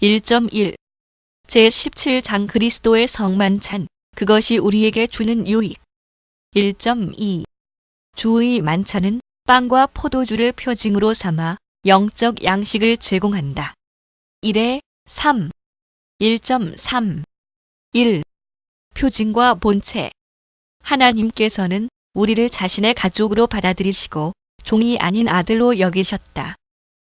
1.1 제17장 그리스도의 성만찬, 그것이 우리에게 주는 유익. 1.2 주의 만찬은 빵과 포도주를 표징으로 삼아 영적 양식을 제공한다. 1에 3 1.3 1. 표징과 본체. 하나님께서는 우리를 자신의 가족으로 받아들이시고 종이 아닌 아들로 여기셨다.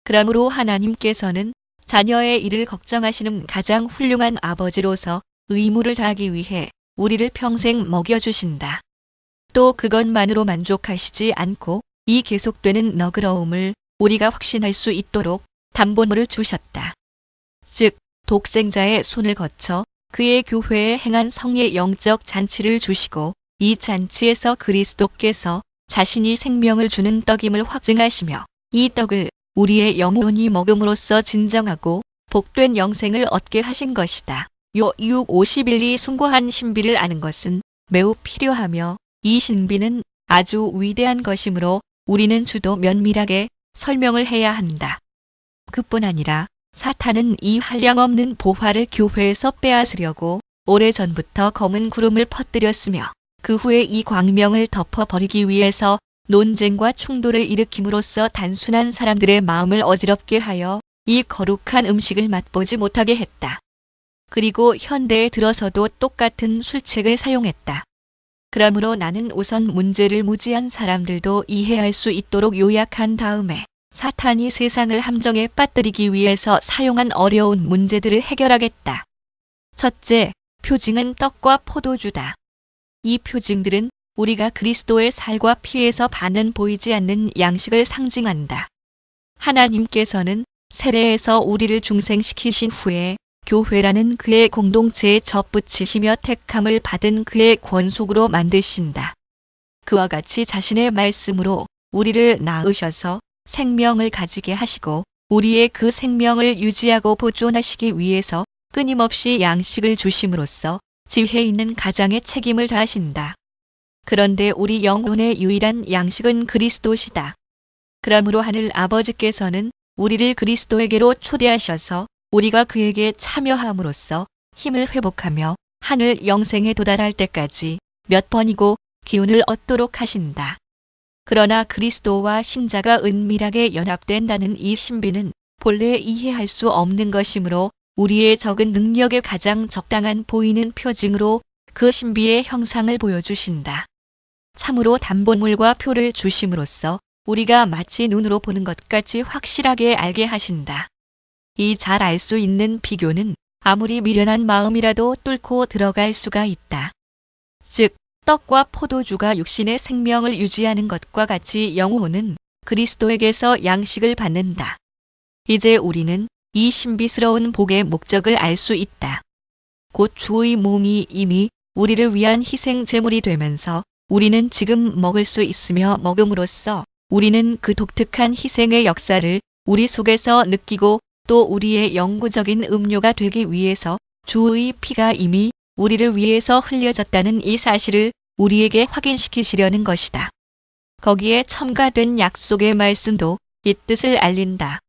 그러므로 하나님께서는 자녀의 일을 걱정하시는 가장 훌륭한 아버지로서 의무를 다하기 위해 우리를 평생 먹여주신다. 또 그것만으로 만족하시지 않고 이 계속되는 너그러움을 우리가 확신할 수 있도록 담보물을 주셨다. 즉, 독생자의 손을 거쳐 그의 교회에 행한 성의 영적 잔치를 주시고 이 잔치에서 그리스도께서 자신이 생명을 주는 떡임을 확증하시며 이 떡을 우리의 영혼이 먹음으로써 진정하고 복된 영생을 얻게 하신 것이다. 요 6:51이 숭고한 신비를 아는 것은 매우 필요하며 이 신비는 아주 위대한 것이므로 우리는 주도 면밀하게 설명을 해야 한다. 그뿐 아니라 사탄은 이 한량없는 보화를 교회에서 빼앗으려고 오래전부터 검은 구름을 퍼뜨렸으며 그 후에 이 광명을 덮어버리기 위해서 논쟁과 충돌을 일으킴으로써 단순한 사람들의 마음을 어지럽게 하여 이 거룩한 음식을 맛보지 못하게 했다. 그리고 현대에 들어서도 똑같은 술책을 사용했다. 그러므로 나는 우선 문제를 무지한 사람들도 이해할 수 있도록 요약한 다음에 사탄이 세상을 함정에 빠뜨리기 위해서 사용한 어려운 문제들을 해결하겠다. 첫째, 표징은 떡과 포도주다. 이 표징들은 우리가 그리스도의 살과 피에서 반은 보이지 않는 양식을 상징한다. 하나님께서는 세례에서 우리를 중생시키신 후에 교회라는 그의 공동체에 접붙이시며 택함을 받은 그의 권속으로 만드신다. 그와 같이 자신의 말씀으로 우리를 낳으셔서 생명을 가지게 하시고 우리의 그 생명을 유지하고 보존하시기 위해서 끊임없이 양식을 주심으로써 지혜 있는 가장의 책임을 다하신다. 그런데 우리 영혼의 유일한 양식은 그리스도시다. 그러므로 하늘 아버지께서는 우리를 그리스도에게로 초대하셔서 우리가 그에게 참여함으로써 힘을 회복하며 하늘 영생에 도달할 때까지 몇 번이고 기운을 얻도록 하신다. 그러나 그리스도와 신자가 은밀하게 연합된다는 이 신비는 본래 이해할 수 없는 것이므로 우리의 적은 능력에 가장 적당한 보이는 표징으로 그 신비의 형상을 보여주신다. 참으로 담보물과 표를 주심으로써 우리가 마치 눈으로 보는 것 같이 확실하게 알게 하신다. 이 잘 알 수 있는 비교는 아무리 미련한 마음이라도 뚫고 들어갈 수가 있다. 즉, 떡과 포도주가 육신의 생명을 유지하는 것과 같이 영혼은 그리스도에게서 양식을 받는다. 이제 우리는 이 신비스러운 복의 목적을 알 수 있다. 곧 주의 몸이 이미 우리를 위한 희생 제물이 되면서 우리는 지금 먹을 수 있으며 먹음으로써 우리는 그 독특한 희생의 역사를 우리 속에서 느끼고 또 우리의 영구적인 음료가 되기 위해서 주의 피가 이미 우리를 위해서 흘려졌다는 이 사실을 우리에게 확인시키시려는 것이다. 거기에 첨가된 약속의 말씀도 이 뜻을 알린다.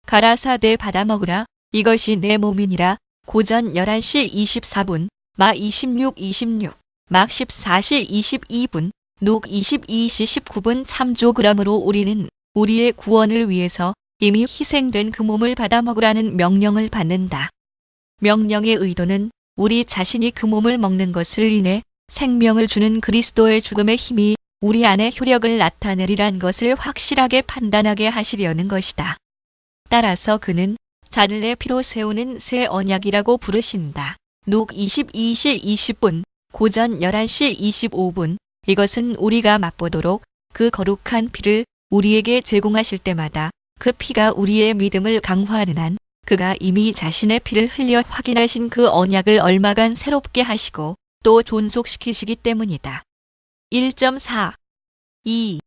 가라사대 받아 먹으라, 이것이 내 몸이니라. 고전 11시 24분, 마 26:26, 막 14시 22분, 녹 22시 19분 참조. 그러므로 우리는 우리의 구원을 위해서 이미 희생된 그 몸을 받아 먹으라는 명령을 받는다. 명령의 의도는 우리 자신이 그 몸을 먹는 것을 인해 생명을 주는 그리스도의 죽음의 힘이 우리 안에 효력을 나타내리란 것을 확실하게 판단하게 하시려는 것이다. 따라서 그는 자들의 피로 세우는 새 언약이라고 부르신다. 녹 22시 20분, 고전 11시 25분, 이것은 우리가 맛보도록 그 거룩한 피를 우리에게 제공하실 때마다 그 피가 우리의 믿음을 강화하는 한 그가 이미 자신의 피를 흘려 확인하신 그 언약을 얼마간 새롭게 하시고 또 존속시키시기 때문이다. 1.4 2.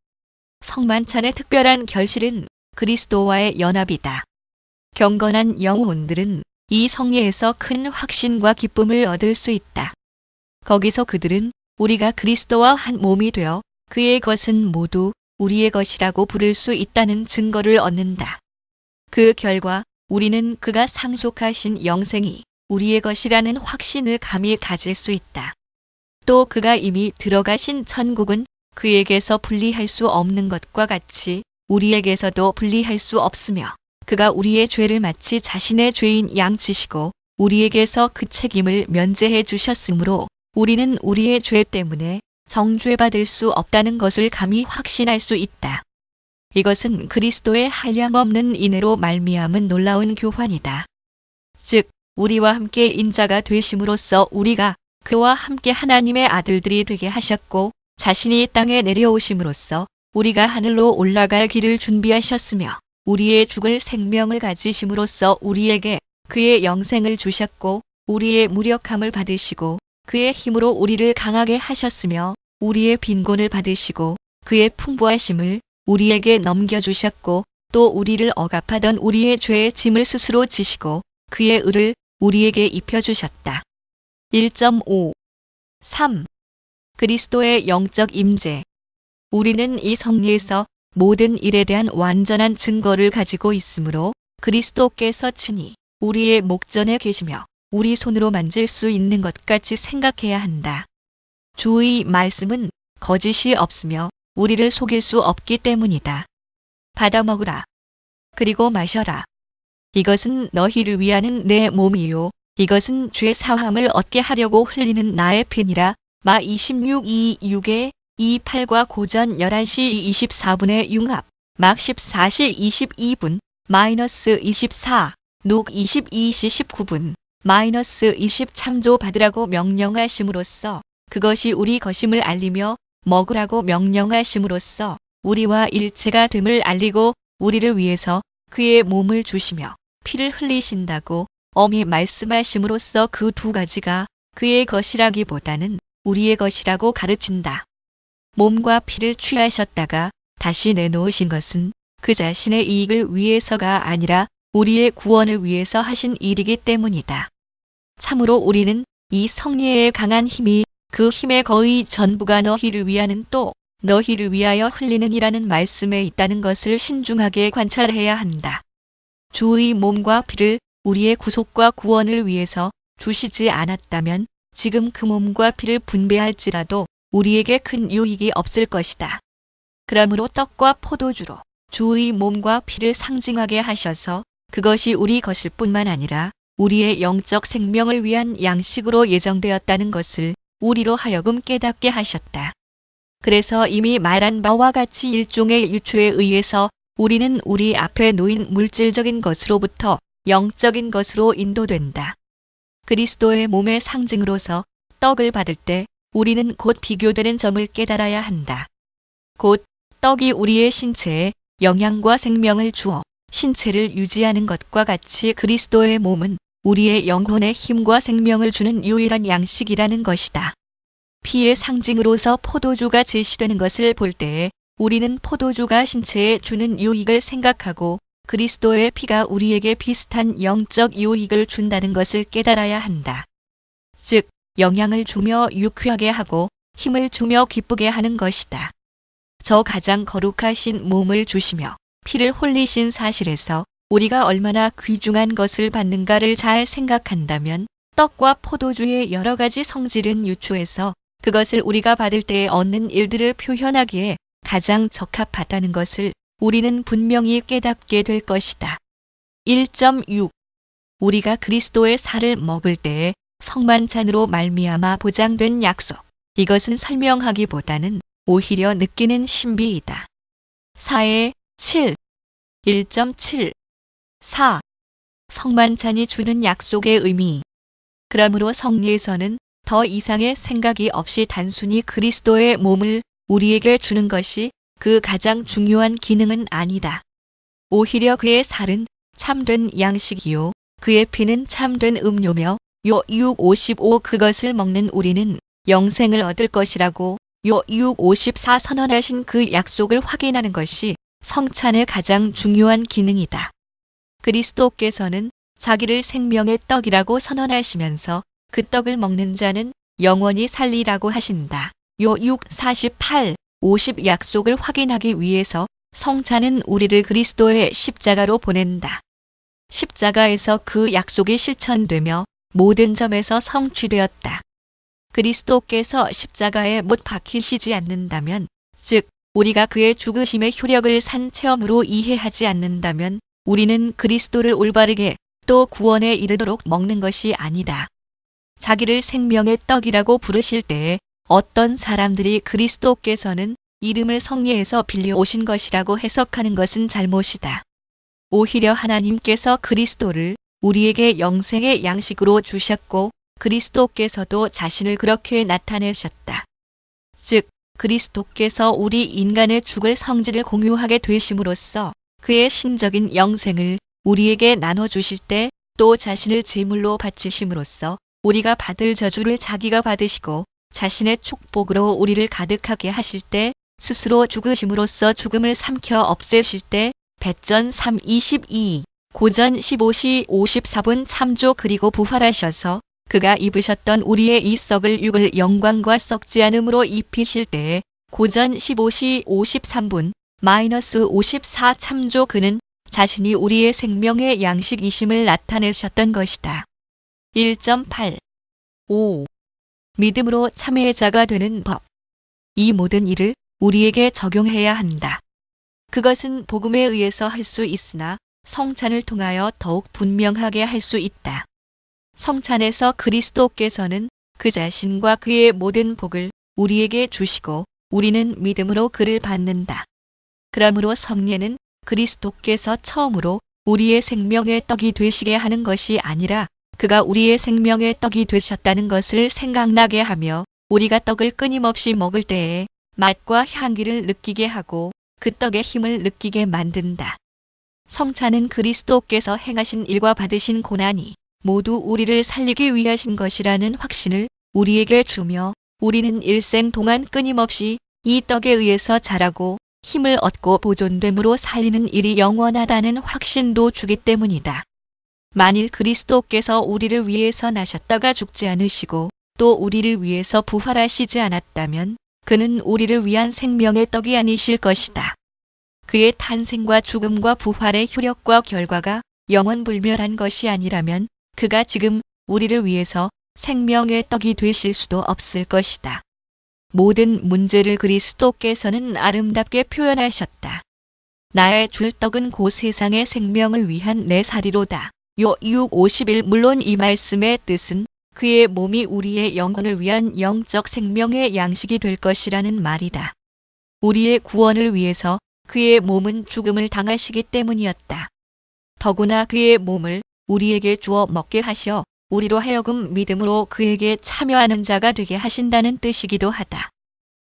성만찬의 특별한 결실은 그리스도와의 연합이다. 경건한 영혼들은 이 성례에서 큰 확신과 기쁨을 얻을 수 있다. 거기서 그들은 우리가 그리스도와 한 몸이 되어 그의 것은 모두 우리의 것이라고 부를 수 있다는 증거를 얻는다. 그 결과 우리는 그가 상속하신 영생이 우리의 것이라는 확신을 감히 가질 수 있다. 또 그가 이미 들어가신 천국은 그에게서 분리할 수 없는 것과 같이 우리에게서도 분리할 수 없으며 그가 우리의 죄를 마치 자신의 죄인 양치시고 우리에게서 그 책임을 면제해 주셨으므로 우리는 우리의 죄 때문에 정죄받을 수 없다는 것을 감히 확신할 수 있다. 이것은 그리스도의 한량없는 인애로 말미암은 놀라운 교환이다. 즉 우리와 함께 인자가 되심으로써 우리가 그와 함께 하나님의 아들들이 되게 하셨고 자신이 땅에 내려오심으로써 우리가 하늘로 올라갈 길을 준비하셨으며 우리의 죽을 생명을 가지심으로써 우리에게 그의 영생을 주셨고 우리의 무력함을 받으시고 그의 힘으로 우리를 강하게 하셨으며 우리의 빈곤을 받으시고 그의 풍부하심을 우리에게 넘겨주셨고 또 우리를 억압하던 우리의 죄의 짐을 스스로 지시고 그의 의를 우리에게 입혀주셨다. 1.5. 3. 그리스도의 영적 임재. 우리는 이 섭리에서 모든 일에 대한 완전한 증거를 가지고 있으므로 그리스도께서 친히 우리의 목전에 계시며 우리 손으로 만질 수 있는 것 같이 생각해야 한다. 주의 말씀은 거짓이 없으며 우리를 속일 수 없기 때문이다. 받아 먹으라. 그리고 마셔라. 이것은 너희를 위하는 내 몸이요. 이것은 죄 사함을 얻게 하려고 흘리는 나의 피니라. 마 26:26에 28과 고전 11시 24분의 융합. 막 14시 22분, -24, 녹 22시 19분, -20 받으라고 명령하심으로써 그것이 우리 것임을 알리며 먹으라고 명령하심으로써 우리와 일체가 됨을 알리고 우리를 위해서 그의 몸을 주시며 피를 흘리신다고 엄히 말씀하심으로써 그 두 가지가 그의 것이라기보다는 우리의 것이라고 가르친다. 몸과 피를 취하셨다가 다시 내놓으신 것은 그 자신의 이익을 위해서가 아니라 우리의 구원을 위해서 하신 일이기 때문이다. 참으로 우리는 이 성례의 강한 힘이 그 힘의 거의 전부가 너희를 위하는 또 너희를 위하여 흘리는 이라는 말씀에 있다는 것을 신중하게 관찰해야 한다. 주의 몸과 피를 우리의 구속과 구원을 위해서 주시지 않았다면 지금 그 몸과 피를 분배할지라도 우리에게 큰 유익이 없을 것이다. 그러므로 떡과 포도주로 주의 몸과 피를 상징하게 하셔서 그것이 우리 것일 뿐만 아니라 우리의 영적 생명을 위한 양식으로 예정되었다는 것을 우리로 하여금 깨닫게 하셨다. 그래서 이미 말한 바와 같이 일종의 유추에 의해서 우리는 우리 앞에 놓인 물질적인 것으로부터 영적인 것으로 인도된다. 그리스도의 몸의 상징으로서 떡을 받을 때 우리는 곧 비교되는 점을 깨달아야 한다. 곧 떡이 우리의 신체에 영양과 생명을 주어 신체를 유지하는 것과 같이 그리스도의 몸은 우리의 영혼에 힘과 생명을 주는 유일한 양식이라는 것이다. 피의 상징으로서 포도주가 제시되는 것을 볼 때에 우리는 포도주가 신체에 주는 유익을 생각하고 그리스도의 피가 우리에게 비슷한 영적 유익을 준다는 것을 깨달아야 한다. 즉, 영양을 주며 유쾌하게 하고 힘을 주며 기쁘게 하는 것이다. 저 가장 거룩하신 몸을 주시며 피를 흘리신 사실에서 우리가 얼마나 귀중한 것을 받는가를 잘 생각한다면 떡과 포도주의 여러 가지 성질은 유추해서 그것을 우리가 받을 때에 얻는 일들을 표현하기에 가장 적합하다는 것을 우리는 분명히 깨닫게 될 것이다. 1.6. 우리가 그리스도의 살을 먹을 때에 성만찬으로 말미암아 보장된 약속. 이것은 설명하기보다는 오히려 느끼는 신비이다. 4의 7. 1.7. 4. 성만찬이 주는 약속의 의미. 그러므로 성리에서는 더 이상의 생각이 없이 단순히 그리스도의 몸을 우리에게 주는 것이 그 가장 중요한 기능은 아니다. 오히려 그의 살은 참된 양식이요 그의 피는 참된 음료며 요 6:55 그것을 먹는 우리는 영생을 얻을 것이라고 요 6:54 선언하신 그 약속을 확인하는 것이 성찬의 가장 중요한 기능이다. 그리스도께서는 자기를 생명의 떡이라고 선언하시면서 그 떡을 먹는 자는 영원히 살리라고 하신다. 요 6:48, 50 약속을 확인하기 위해서 성찬은 우리를 그리스도의 십자가로 보낸다. 십자가에서 그 약속이 실천되며 모든 점에서 성취되었다. 그리스도께서 십자가에 못 박히시지 않는다면, 즉 우리가 그의 죽으심의 효력을 산 체험으로 이해하지 않는다면 우리는 그리스도를 올바르게 또 구원에 이르도록 먹는 것이 아니다. 자기를 생명의 떡이라고 부르실 때에 어떤 사람들이 그리스도께서는 이름을 성리에서 빌려오신 것이라고 해석하는 것은 잘못이다. 오히려 하나님께서 그리스도를 우리에게 영생의 양식으로 주셨고 그리스도께서도 자신을 그렇게 나타내셨다. 즉 그리스도께서 우리 인간의 죽을 성질을 공유하게 되심으로써 그의 신적인 영생을 우리에게 나눠주실 때 또 자신을 제물로 바치심으로써 우리가 받을 저주를 자기가 받으시고 자신의 축복으로 우리를 가득하게 하실 때 스스로 죽으심으로써 죽음을 삼켜 없애실 때 배전 3:22, 고전 15시 54분 참조 그리고 부활하셔서 그가 입으셨던 우리의 이 썩을 육을 영광과 썩지 않음으로 입히실 때에 고전 15시 53분 -54 참조 그는 자신이 우리의 생명의 양식이심을 나타내셨던 것이다. 1.8 5. 믿음으로 참회자가 되는 법. 이 모든 일을 우리에게 적용해야 한다. 그것은 복음에 의해서 할 수 있으나 성찬을 통하여 더욱 분명하게 할 수 있다. 성찬에서 그리스도께서는 그 자신과 그의 모든 복을 우리에게 주시고 우리는 믿음으로 그를 받는다. 그러므로 성례는 그리스도께서 처음으로 우리의 생명의 떡이 되시게 하는 것이 아니라 그가 우리의 생명의 떡이 되셨다는 것을 생각나게 하며 우리가 떡을 끊임없이 먹을 때에 맛과 향기를 느끼게 하고 그 떡의 힘을 느끼게 만든다. 성찬은 그리스도께서 행하신 일과 받으신 고난이 모두 우리를 살리기 위하신 것이라는 확신을 우리에게 주며 우리는 일생 동안 끊임없이 이 떡에 의해서 자라고 힘을 얻고 보존됨으로 살리는 일이 영원하다는 확신도 주기 때문이다. 만일 그리스도께서 우리를 위해서 나셨다가 죽지 않으시고 또 우리를 위해서 부활하시지 않았다면 그는 우리를 위한 생명의 떡이 아니실 것이다. 그의 탄생과 죽음과 부활의 효력과 결과가 영원불멸한 것이 아니라면 그가 지금 우리를 위해서 생명의 떡이 되실 수도 없을 것이다. 모든 문제를 그리스도께서는 아름답게 표현하셨다. 나의 줄 떡은 곧 세상의 생명을 위한 내 살이로다. 요 6:51 물론 이 말씀의 뜻은 그의 몸이 우리의 영혼을 위한 영적 생명의 양식이 될 것이라는 말이다. 우리의 구원을 위해서 그의 몸은 죽음을 당하시기 때문이었다. 더구나 그의 몸을 우리에게 주어 먹게 하셔 우리로 하여금 믿음으로 그에게 참여하는 자가 되게 하신다는 뜻이기도 하다.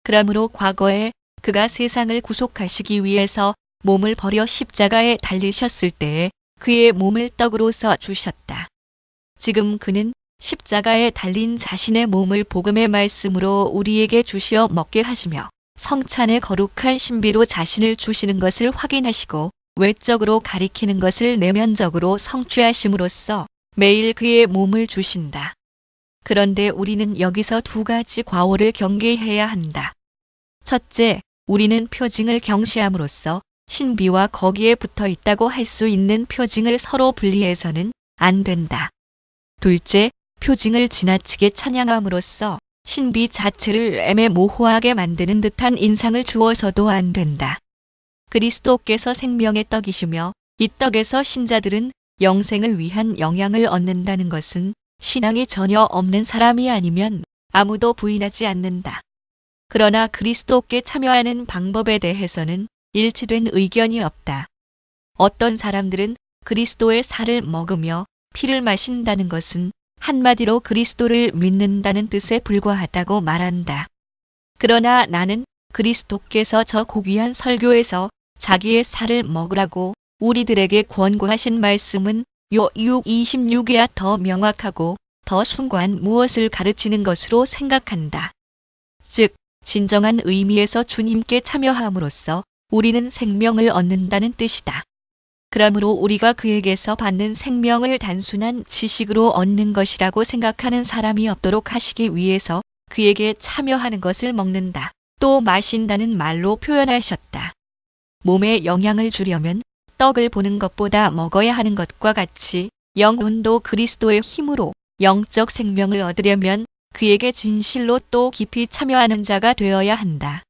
그러므로 과거에 그가 세상을 구속하시기 위해서 몸을 버려 십자가에 달리셨을 때에 그의 몸을 떡으로서 주셨다. 지금 그는 십자가에 달린 자신의 몸을 복음의 말씀으로 우리에게 주시어 먹게 하시며 성찬의 거룩한 신비로 자신을 주시는 것을 확인하시고 외적으로 가리키는 것을 내면적으로 성취하심으로써 매일 그의 몸을 주신다. 그런데 우리는 여기서 두 가지 과오를 경계해야 한다. 첫째, 우리는 표징을 경시함으로써 신비와 거기에 붙어 있다고 할 수 있는 표징을 서로 분리해서는 안 된다. 둘째, 표징을 지나치게 찬양함으로써 신비 자체를 애매모호하게 만드는 듯한 인상을 주어서도 안 된다. 그리스도께서 생명의 떡이시며 이 떡에서 신자들은 영생을 위한 영향을 얻는다는 것은 신앙이 전혀 없는 사람이 아니면 아무도 부인하지 않는다. 그러나 그리스도께 참여하는 방법에 대해서는 일치된 의견이 없다. 어떤 사람들은 그리스도의 살을 먹으며 피를 마신다는 것은 한마디로 그리스도를 믿는다는 뜻에 불과하다고 말한다. 그러나 나는 그리스도께서 저 고귀한 설교에서 자기의 살을 먹으라고 우리들에게 권고하신 말씀은 요 6:26이야 더 명확하고 더 숭고한 무엇을 가르치는 것으로 생각한다. 즉, 진정한 의미에서 주님께 참여함으로써 우리는 생명을 얻는다는 뜻이다. 그러므로 우리가 그에게서 받는 생명을 단순한 지식으로 얻는 것이라고 생각하는 사람이 없도록 하시기 위해서 그에게 참여하는 것을 먹는다. 또 마신다는 말로 표현하셨다. 몸에 영향을 주려면 떡을 보는 것보다 먹어야 하는 것과 같이 영혼도 그리스도의 힘으로 영적 생명을 얻으려면 그에게 진실로 또 깊이 참여하는 자가 되어야 한다.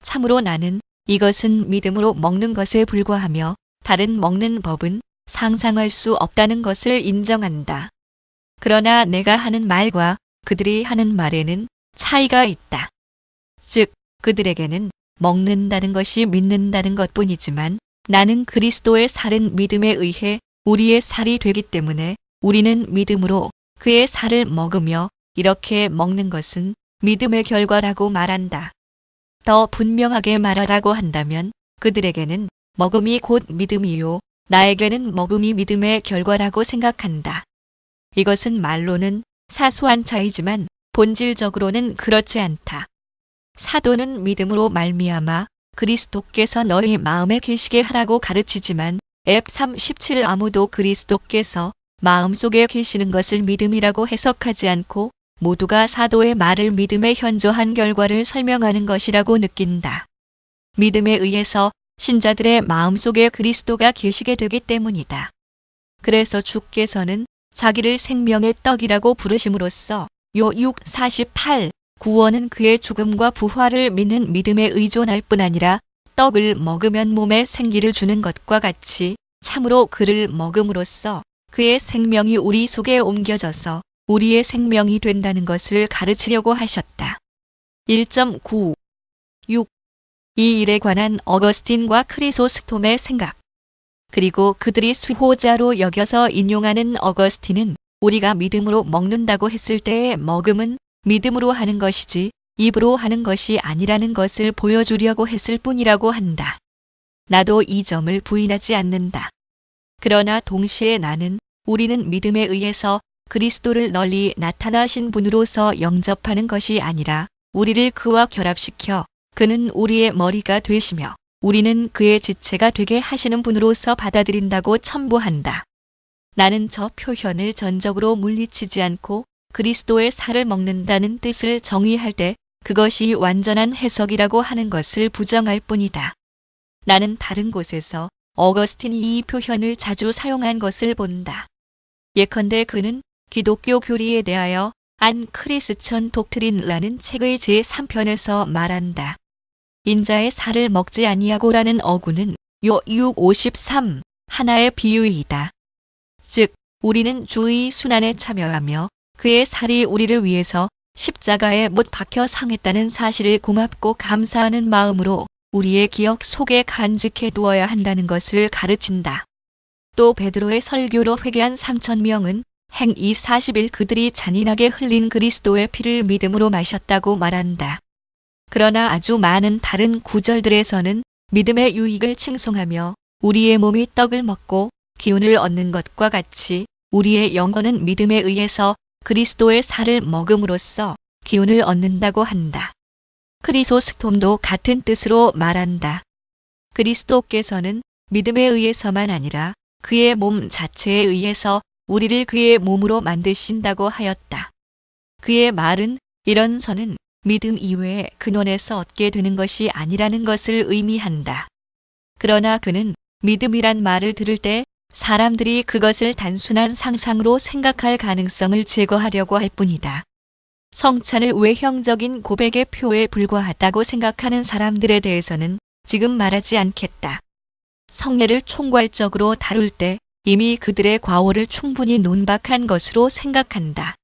참으로 나는 이것은 믿음으로 먹는 것에 불과하며 다른 먹는 법은 상상할 수 없다는 것을 인정한다. 그러나 내가 하는 말과 그들이 하는 말에는 차이가 있다. 즉, 그들에게는 먹는다는 것이 믿는다는 것뿐이지만 나는 그리스도의 살은 믿음에 의해 우리의 살이 되기 때문에 우리는 믿음으로 그의 살을 먹으며 이렇게 먹는 것은 믿음의 결과라고 말한다. 더 분명하게 말하라고 한다면 그들에게는 먹음이 곧 믿음이요, 나에게는 먹음이 믿음의 결과라고 생각한다. 이것은 말로는 사소한 차이지만 본질적으로는 그렇지 않다. 사도는 믿음으로 말미암아 그리스도께서 너희 마음에 계시게 하라고 가르치지만 F3:17 아무도 그리스도께서 마음속에 계시는 것을 믿음이라고 해석하지 않고 모두가 사도의 말을 믿음에 현저한 결과를 설명하는 것이라고 느낀다. 믿음에 의해서 신자들의 마음속에 그리스도가 계시게 되기 때문이다. 그래서 주께서는 자기를 생명의 떡이라고 부르심으로써 요 6:48 구원은 그의 죽음과 부활을 믿는 믿음에 의존할 뿐 아니라 떡을 먹으면 몸에 생기를 주는 것과 같이 참으로 그를 먹음으로써 그의 생명이 우리 속에 옮겨져서 우리의 생명이 된다는 것을 가르치려고 하셨다. 1.9 6. 이 일에 관한 어거스틴과 크리소스톰의 생각. 그리고 그들이 수호자로 여겨서 인용하는 어거스틴은 우리가 믿음으로 먹는다고 했을 때의 먹음은 믿음으로 하는 것이지 입으로 하는 것이 아니라는 것을 보여주려고 했을 뿐이라고 한다. 나도 이 점을 부인하지 않는다. 그러나 동시에 나는 우리는 믿음에 의해서 그리스도를 널리 나타나신 분으로서 영접하는 것이 아니라 우리를 그와 결합시켜 그는 우리의 머리가 되시며 우리는 그의 지체가 되게 하시는 분으로서 받아들인다고 첨부한다. 나는 저 표현을 전적으로 물리치지 않고 그리스도의 살을 먹는다는 뜻을 정의할 때 그것이 완전한 해석이라고 하는 것을 부정할 뿐이다. 나는 다른 곳에서 어거스틴이 이 표현을 자주 사용한 것을 본다. 예컨대 그는 기독교 교리에 대하여 안 크리스천 독트린라는 책의 제3편에서 말한다. 인자의 살을 먹지 아니하고라는 어구는 요 6:53 하나의 비유이다. 즉, 우리는 주의 순환에 참여하며 그의 살이 우리를 위해서 십자가에 못 박혀 상했다는 사실을 고맙고 감사하는 마음으로 우리의 기억 속에 간직해 두어야 한다는 것을 가르친다. 또 베드로의 설교로 회개한 3,000명은 행 2:41 그들이 잔인하게 흘린 그리스도의 피를 믿음으로 마셨다고 말한다. 그러나 아주 많은 다른 구절들에서는 믿음의 유익을 칭송하며 우리의 몸이 떡을 먹고 기운을 얻는 것과 같이 우리의 영혼은 믿음에 의해서 그리스도의 살을 먹음으로써 기운을 얻는다고 한다. 크리소스톰도 같은 뜻으로 말한다. 그리스도께서는 믿음에 의해서만 아니라 그의 몸 자체에 의해서 우리를 그의 몸으로 만드신다고 하였다. 그의 말은 이런 선은 믿음 이외에 근원에서 얻게 되는 것이 아니라는 것을 의미한다. 그러나 그는 믿음이란 말을 들을 때 사람들이 그것을 단순한 상상으로 생각할 가능성을 제거하려고 할 뿐이다. 성찬을 외형적인 고백의 표에 불과하다고 생각하는 사람들에 대해서는 지금 말하지 않겠다. 성례를 총괄적으로 다룰 때 이미 그들의 과오를 충분히 논박한 것으로 생각한다.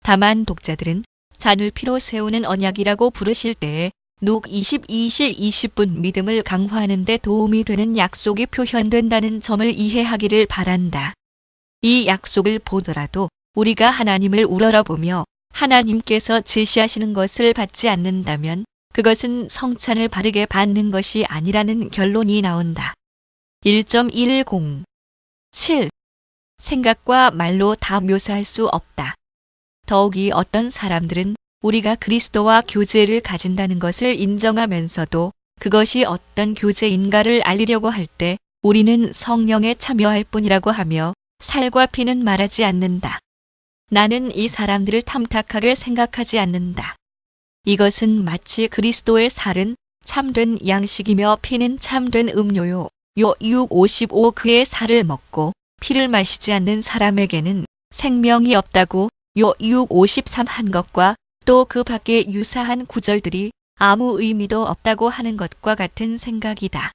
다만 독자들은 잔을 피로 세우는 언약이라고 부르실 때에 룩 22시 20분 믿음을 강화하는 데 도움이 되는 약속이 표현된다는 점을 이해하기를 바란다. 이 약속을 보더라도 우리가 하나님을 우러러보며 하나님께서 제시하시는 것을 받지 않는다면 그것은 성찬을 바르게 받는 것이 아니라는 결론이 나온다. 1.10 7. 생각과 말로 다 묘사할 수 없다. 더욱이 어떤 사람들은 우리가 그리스도와 교제를 가진다는 것을 인정하면서도 그것이 어떤 교제인가를 알리려고 할 때 우리는 성령에 참여할 뿐이라고 하며 살과 피는 말하지 않는다. 나는 이 사람들을 탐탁하게 생각하지 않는다. 이것은 마치 그리스도의 살은 참된 양식이며 피는 참된 음료요. 요 6:55 그의 살을 먹고 피를 마시지 않는 사람에게는 생명이 없다고 요 6:53 한 것과 또 그 밖에 유사한 구절들이 아무 의미도 없다고 하는 것과 같은 생각이다.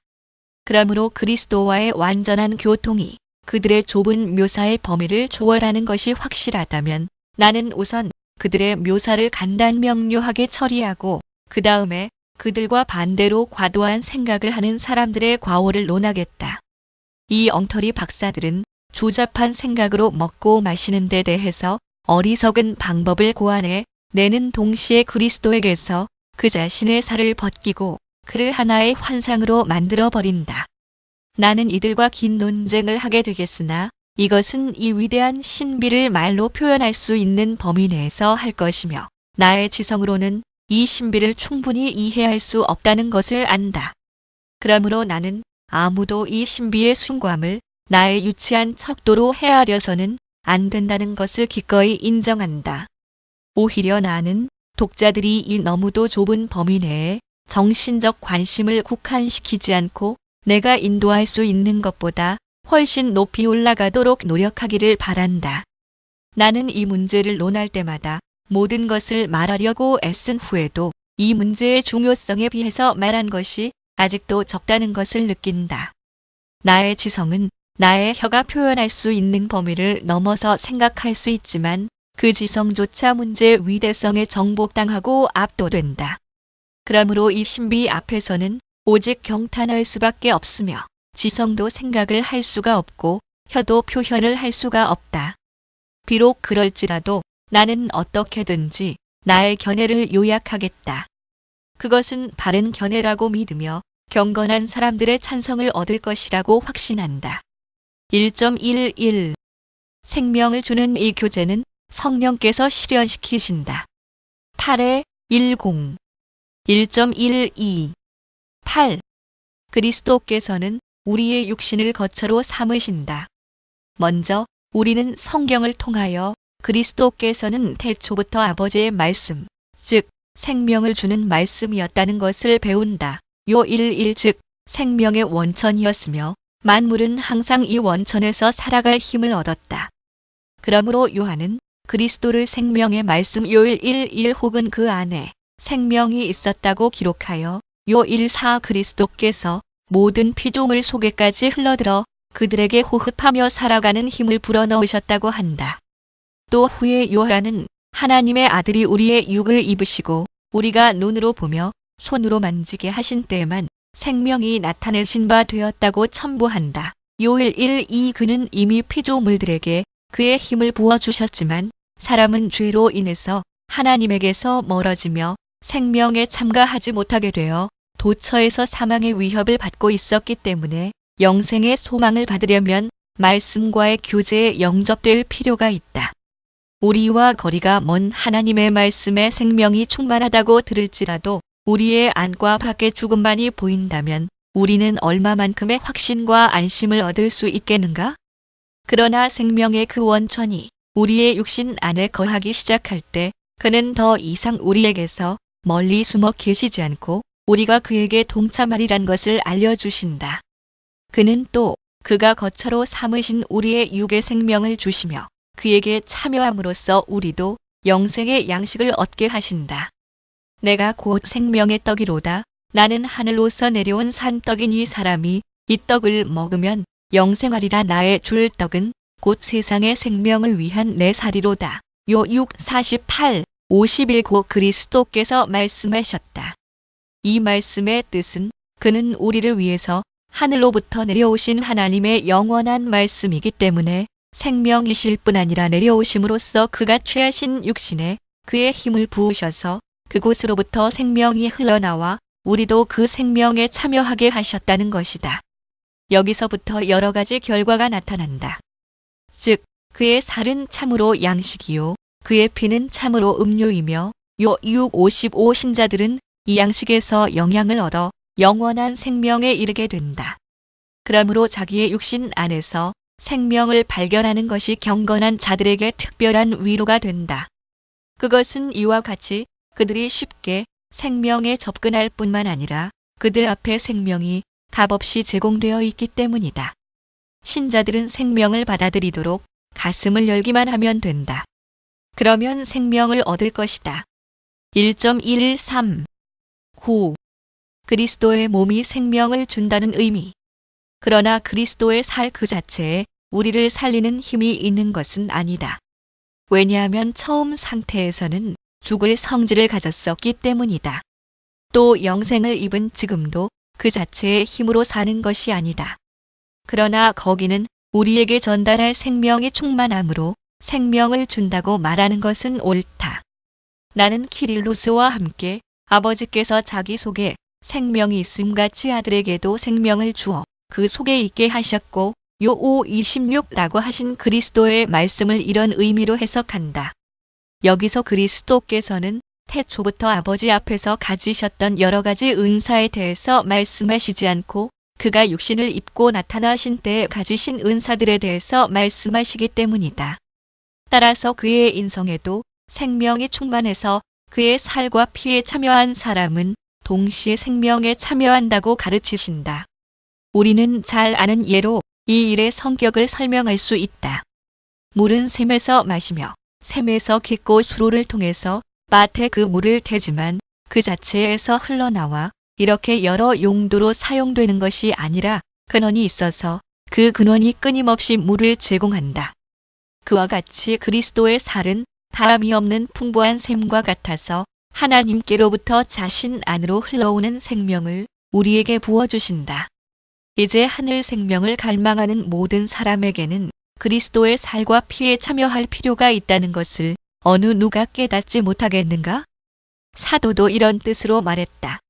그러므로 그리스도와의 완전한 교통이 그들의 좁은 묘사의 범위를 초월하는 것이 확실하다면 나는 우선 그들의 묘사를 간단명료하게 처리하고 그 다음에 그들과 반대로 과도한 생각을 하는 사람들의 과오를 논하겠다. 이 엉터리 박사들은 조잡한 생각으로 먹고 마시는 데 대해서 어리석은 방법을 고안해 내는 동시에 그리스도에게서 그 자신의 살을 벗기고 그를 하나의 환상으로 만들어버린다. 나는 이들과 긴 논쟁을 하게 되겠으나 이것은 이 위대한 신비를 말로 표현할 수 있는 범위 내에서 할 것이며 나의 지성으로는 이 신비를 충분히 이해할 수 없다는 것을 안다. 그러므로 나는 아무도 이 신비의 숭고함을 나의 유치한 척도로 헤아려서는 안 된다는 것을 기꺼이 인정한다. 오히려 나는 독자들이 이 너무도 좁은 범위 내에 정신적 관심을 국한시키지 않고 내가 인도할 수 있는 것보다 훨씬 높이 올라가도록 노력하기를 바란다. 나는 이 문제를 논할 때마다 모든 것을 말하려고 애쓴 후에도 이 문제의 중요성에 비해서 말한 것이 아직도 적다는 것을 느낀다. 나의 지성은 나의 혀가 표현할 수 있는 범위를 넘어서 생각할 수 있지만 그 지성조차 문제의 위대성에 정복당하고 압도된다. 그러므로 이 신비 앞에서는 오직 경탄할 수밖에 없으며 지성도 생각을 할 수가 없고 혀도 표현을 할 수가 없다. 비록 그럴지라도 나는 어떻게든지 나의 견해를 요약하겠다. 그것은 바른 견해라고 믿으며 경건한 사람들의 찬성을 얻을 것이라고 확신한다. 1.11 생명을 주는 이 교제는 성령께서 실현시키신다. 8에 10 1.12 8 그리스도께서는 우리의 육신을 거처로 삼으신다. 먼저 우리는 성경을 통하여 그리스도께서는 태초부터 아버지의 말씀, 즉 생명을 주는 말씀이었다는 것을 배운다. 요 11 즉 생명의 원천이었으며 만물은 항상 이 원천에서 살아갈 힘을 얻었다. 그러므로 요한은 그리스도를 생명의 말씀 요 11 혹은 그 안에 생명이 있었다고 기록하여 요 14 그리스도께서 모든 피조물 속에까지 흘러들어 그들에게 호흡하며 살아가는 힘을 불어넣으셨다고 한다. 또 후에 요한은 하나님의 아들이 우리의 육을 입으시고 우리가 눈으로 보며 손으로 만지게 하신 때에만 생명이 나타내신 바 되었다고 첨부한다. 요 11 그는 이미 피조물들에게 그의 힘을 부어주셨지만 사람은 죄로 인해서 하나님에게서 멀어지며 생명에 참가하지 못하게 되어 도처에서 사망의 위협을 받고 있었기 때문에 영생의 소망을 받으려면 말씀과의 교제에 영접될 필요가 있다. 우리와 거리가 먼 하나님의 말씀에 생명이 충만하다고 들을지라도 우리의 안과 밖의 죽음만이 보인다면 우리는 얼마만큼의 확신과 안심을 얻을 수 있겠는가? 그러나 생명의 그 원천이 우리의 육신 안에 거하기 시작할 때 그는 더 이상 우리에게서 멀리 숨어 계시지 않고 우리가 그에게 동참하리란 것을 알려주신다. 그는 또 그가 거처로 삼으신 우리의 육의 생명을 주시며 그에게 참여함으로써 우리도 영생의 양식을 얻게 하신다. 내가 곧 생명의 떡이로다. 나는 하늘로서 내려온 산떡이니 사람이 이 떡을 먹으면 영생하리라. 나의 줄 떡은 곧 세상의 생명을 위한 내 살이로다. 요 6:48, 51 고 그리스도께서 말씀하셨다. 이 말씀의 뜻은 그는 우리를 위해서 하늘로부터 내려오신 하나님의 영원한 말씀이기 때문에 생명이실 뿐 아니라 내려오심으로써 그가 취하신 육신에 그의 힘을 부으셔서 그곳으로부터 생명이 흘러나와 우리도 그 생명에 참여하게 하셨다는 것이다. 여기서부터 여러 가지 결과가 나타난다. 즉 그의 살은 참으로 양식이요 그의 피는 참으로 음료이며 요 6:55 신자들은 이 양식에서 영양을 얻어 영원한 생명에 이르게 된다. 그러므로 자기의 육신 안에서 생명을 발견하는 것이 경건한 자들에게 특별한 위로가 된다. 그것은 이와 같이 그들이 쉽게 생명에 접근할 뿐만 아니라 그들 앞에 생명이 값없이 제공되어 있기 때문이다. 신자들은 생명을 받아들이도록 가슴을 열기만 하면 된다. 그러면 생명을 얻을 것이다. 1.113 9. 그리스도의 몸이 생명을 준다는 의미. 그러나 그리스도의 살 그 자체에 우리를 살리는 힘이 있는 것은 아니다. 왜냐하면 처음 상태에서는 죽을 성질을 가졌었기 때문이다. 또 영생을 입은 지금도 그 자체의 힘으로 사는 것이 아니다. 그러나 거기는 우리에게 전달할 생명이 충만함으로 생명을 준다고 말하는 것은 옳다. 나는 키릴로스와 함께 아버지께서 자기 속에 생명이 있음같이 아들에게도 생명을 주어 그 속에 있게 하셨고 요 5:26라고 하신 그리스도의 말씀을 이런 의미로 해석한다. 여기서 그리스도께서는 태초부터 아버지 앞에서 가지셨던 여러 가지 은사에 대해서 말씀하시지 않고 그가 육신을 입고 나타나신 때에 가지신 은사들에 대해서 말씀하시기 때문이다. 따라서 그의 인성에도 생명이 충만해서 그의 살과 피에 참여한 사람은 동시에 생명에 참여한다고 가르치신다. 우리는 잘 아는 예로 이 일의 성격을 설명할 수 있다. 물은 샘에서 마시며 샘에서 깊고 수로를 통해서 밭에 그 물을 대지만 그 자체에서 흘러나와 이렇게 여러 용도로 사용되는 것이 아니라 근원이 있어서 그 근원이 끊임없이 물을 제공한다. 그와 같이 그리스도의 살은 다함이 없는 풍부한 샘과 같아서 하나님께로부터 자신 안으로 흘러오는 생명을 우리에게 부어주신다. 이제 하늘 생명을 갈망하는 모든 사람에게는 그리스도의 살과 피에 참여할 필요가 있다는 것을 어느 누가 깨닫지 못하겠는가? 사도도 이런 뜻으로 말했다.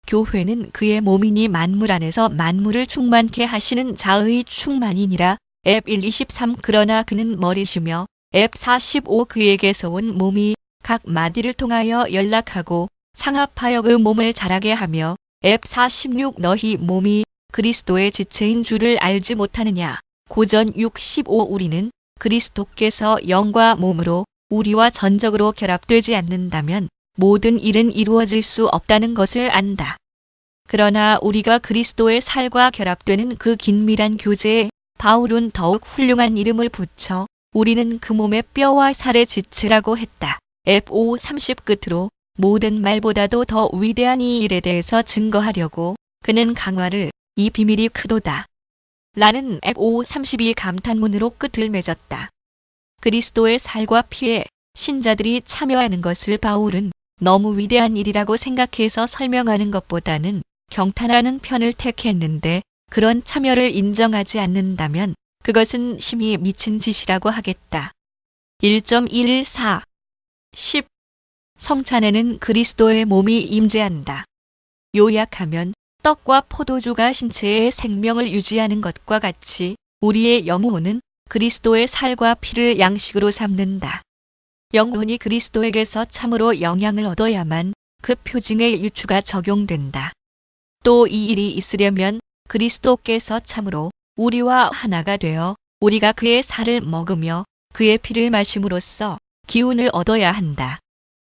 교회는 그의 몸이니 만물 안에서 만물을 충만케 하시는 자의 충만이니라. 앱 1:23 그러나 그는 머리시며 앱 45 그에게서 온 몸이 각 마디를 통하여 연락하고 상합하여 그 몸을 자라게 하며 앱 46 너희 몸이 그리스도의 지체인 줄을 알지 못하느냐. 고전 6:15 우리는 그리스도께서 영과 몸으로 우리와 전적으로 결합되지 않는다면 모든 일은 이루어질 수 없다는 것을 안다. 그러나 우리가 그리스도의 살과 결합되는 그 긴밀한 교제에 바울은 더욱 훌륭한 이름을 붙여 우리는 그 몸의 뼈와 살의 지체라고 했다. F5 30 끝으로 모든 말보다도 더 위대한 이 일에 대해서 증거하려고 그는 강화를 이 비밀이 크도다. 라는 F5 32 감탄문으로 끝을 맺었다. 그리스도의 살과 피에 신자들이 참여하는 것을 바울은 너무 위대한 일이라고 생각해서 설명하는 것보다는 경탄하는 편을 택했는데 그런 참여를 인정하지 않는다면 그것은 심히 미친 짓이라고 하겠다. 1.114 10. 성찬에는 그리스도의 몸이 임재한다. 요약하면 떡과 포도주가 신체의 생명을 유지하는 것과 같이 우리의 영혼은 그리스도의 살과 피를 양식으로 삼는다. 영혼이 그리스도에게서 참으로 영향을 얻어야만 그 표징의 유추가 적용된다. 또 이 일이 있으려면 그리스도께서 참으로 우리와 하나가 되어 우리가 그의 살을 먹으며 그의 피를 마심으로써 기운을 얻어야 한다.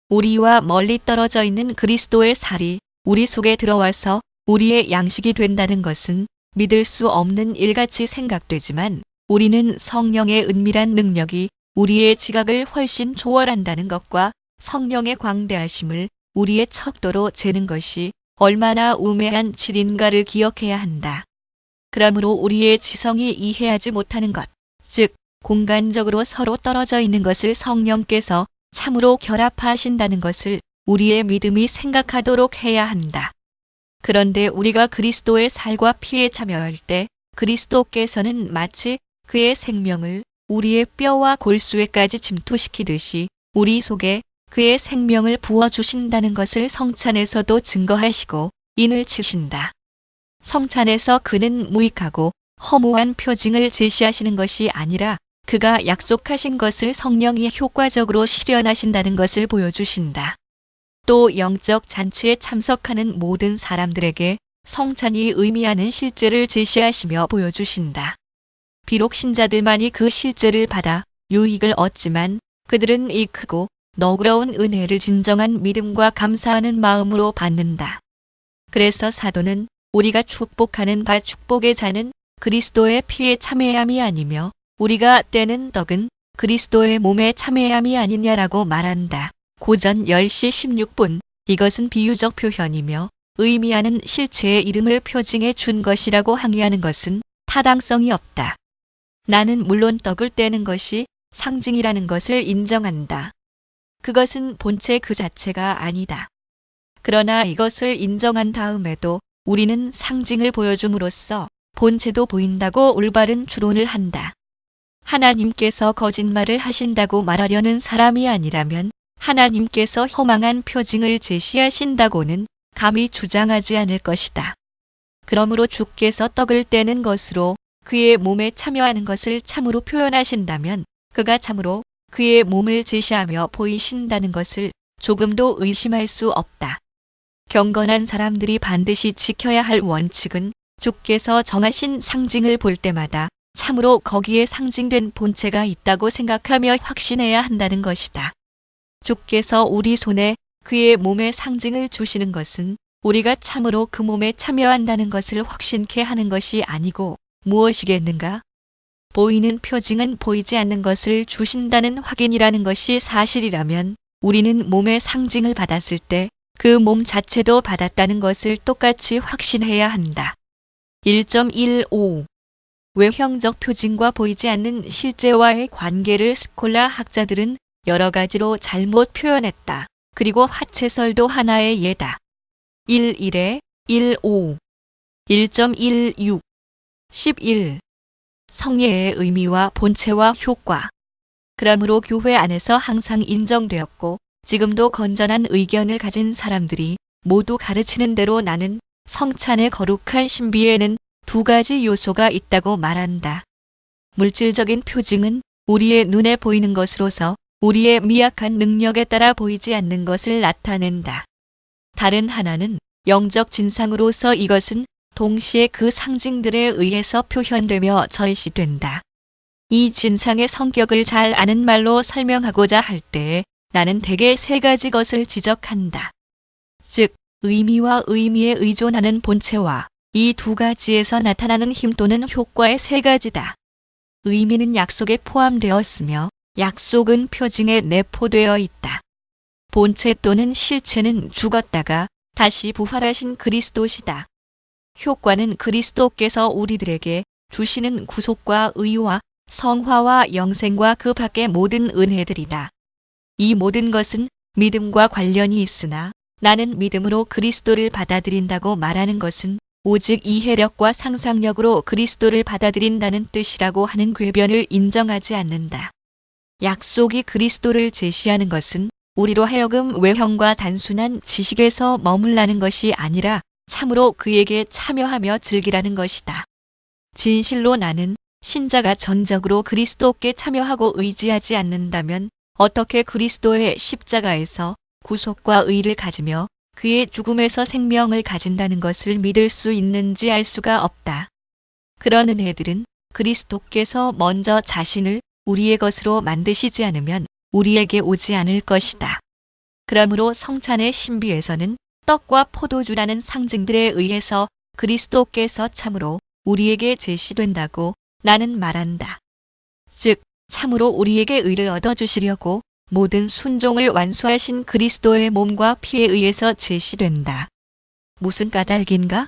우리와 멀리 떨어져 있는 그리스도의 살이 우리 속에 들어와서 우리의 양식이 된다는 것은 믿을 수 없는 일같이 생각되지만 우리는 성령의 은밀한 능력이 우리의 지각을 훨씬 초월한다는 것과 성령의 광대하심을 우리의 척도로 재는 것이 얼마나 우매한 질인가를 기억해야 한다. 그러므로 우리의 지성이 이해하지 못하는 것, 즉 공간적으로 서로 떨어져 있는 것을 성령께서 참으로 결합하신다는 것을 우리의 믿음이 생각하도록 해야 한다. 그런데 우리가 그리스도의 살과 피에 참여할 때 그리스도께서는 마치 그의 생명을 우리의 뼈와 골수에까지 침투시키듯이 우리 속에 그의 생명을 부어주신다는 것을 성찬에서도 증거하시고 인을 치신다. 성찬에서 그는 무익하고 허무한 표징을 제시하시는 것이 아니라 그가 약속하신 것을 성령이 효과적으로 실현하신다는 것을 보여주신다. 또 영적 잔치에 참석하는 모든 사람들에게 성찬이 의미하는 실제를 제시하시며 보여주신다. 비록 신자들만이 그 실제를 받아 유익을 얻지만 그들은 이 크고 너그러운 은혜를 진정한 믿음과 감사하는 마음으로 받는다. 그래서 사도는 우리가 축복하는 바 축복의 잔은 그리스도의 피에 참회함이 아니며 우리가 떼는 떡은 그리스도의 몸에 참회함이 아니냐라고 말한다. 고전 10시 16분. 이것은 비유적 표현이며 의미하는 실체의 이름을 표징해 준 것이라고 항의하는 것은 타당성이 없다. 나는 물론 떡을 떼는 것이 상징이라는 것을 인정한다. 그것은 본체 그 자체가 아니다. 그러나 이것을 인정한 다음에도 우리는 상징을 보여줌으로써 본체도 보인다고 올바른 추론을 한다. 하나님께서 거짓말을 하신다고 말하려는 사람이 아니라면 하나님께서 허망한 표징을 제시하신다고는 감히 주장하지 않을 것이다. 그러므로 주께서 떡을 떼는 것으로 그의 몸에 참여하는 것을 참으로 표현하신다면 그가 참으로 그의 몸을 제시하며 보이신다는 것을 조금도 의심할 수 없다. 경건한 사람들이 반드시 지켜야 할 원칙은 주께서 정하신 상징을 볼 때마다 참으로 거기에 상징된 본체가 있다고 생각하며 확신해야 한다는 것이다. 주께서 우리 손에 그의 몸의 상징을 주시는 것은 우리가 참으로 그 몸에 참여한다는 것을 확신케 하는 것이 아니고 무엇이겠는가? 보이는 표징은 보이지 않는 것을 주신다는 확인이라는 것이 사실이라면 우리는 몸의 상징을 받았을 때 그 몸 자체도 받았다는 것을 똑같이 확신해야 한다. 1.15 외형적 표징과 보이지 않는 실제와의 관계를 스콜라 학자들은 여러 가지로 잘못 표현했다. 그리고 화채설도 하나의 예다. 1.1에 1.5 1.16 11 성례의 의미와 본체와 효과. 그러므로 교회 안에서 항상 인정되었고 지금도 건전한 의견을 가진 사람들이 모두 가르치는 대로 나는 성찬의 거룩한 신비에는 두 가지 요소가 있다고 말한다. 물질적인 표징은 우리의 눈에 보이는 것으로서 우리의 미약한 능력에 따라 보이지 않는 것을 나타낸다. 다른 하나는 영적 진상으로서 이것은 동시에 그 상징들에 의해서 표현되며 절시된다. 이 진상의 성격을 잘 아는 말로 설명하고자 할 때에 나는 대개 세 가지 것을 지적한다. 즉, 의미와 의미에 의존하는 본체와 이 두 가지에서 나타나는 힘 또는 효과의 세 가지다. 의미는 약속에 포함되었으며 약속은 표징에 내포되어 있다. 본체 또는 실체는 죽었다가 다시 부활하신 그리스도시다. 효과는 그리스도께서 우리들에게 주시는 구속과 의와 성화와 영생과 그 밖의 모든 은혜들이다. 이 모든 것은 믿음과 관련이 있으나 나는 믿음으로 그리스도를 받아들인다고 말하는 것은 오직 이해력과 상상력으로 그리스도를 받아들인다는 뜻이라고 하는 궤변을 인정하지 않는다. 약속이 그리스도를 제시하는 것은 우리로 하여금 외형과 단순한 지식에서 머물라는 것이 아니라 참으로 그에게 참여하며 즐기라는 것이다. 진실로 나는 신자가 전적으로 그리스도께 참여하고 의지하지 않는다면 어떻게 그리스도의 십자가에서 구속과 의를 가지며 그의 죽음에서 생명을 가진다는 것을 믿을 수 있는지 알 수가 없다. 그런 은혜들은 그리스도께서 먼저 자신을 우리의 것으로 만드시지 않으면 우리에게 오지 않을 것이다. 그러므로 성찬의 신비에서는 떡과 포도주라는 상징들에 의해서 그리스도께서 참으로 우리에게 제시된다고 나는 말한다. 즉, 참으로 우리에게 의를 얻어주시려고 모든 순종을 완수하신 그리스도의 몸과 피에 의해서 제시된다. 무슨 까닭인가?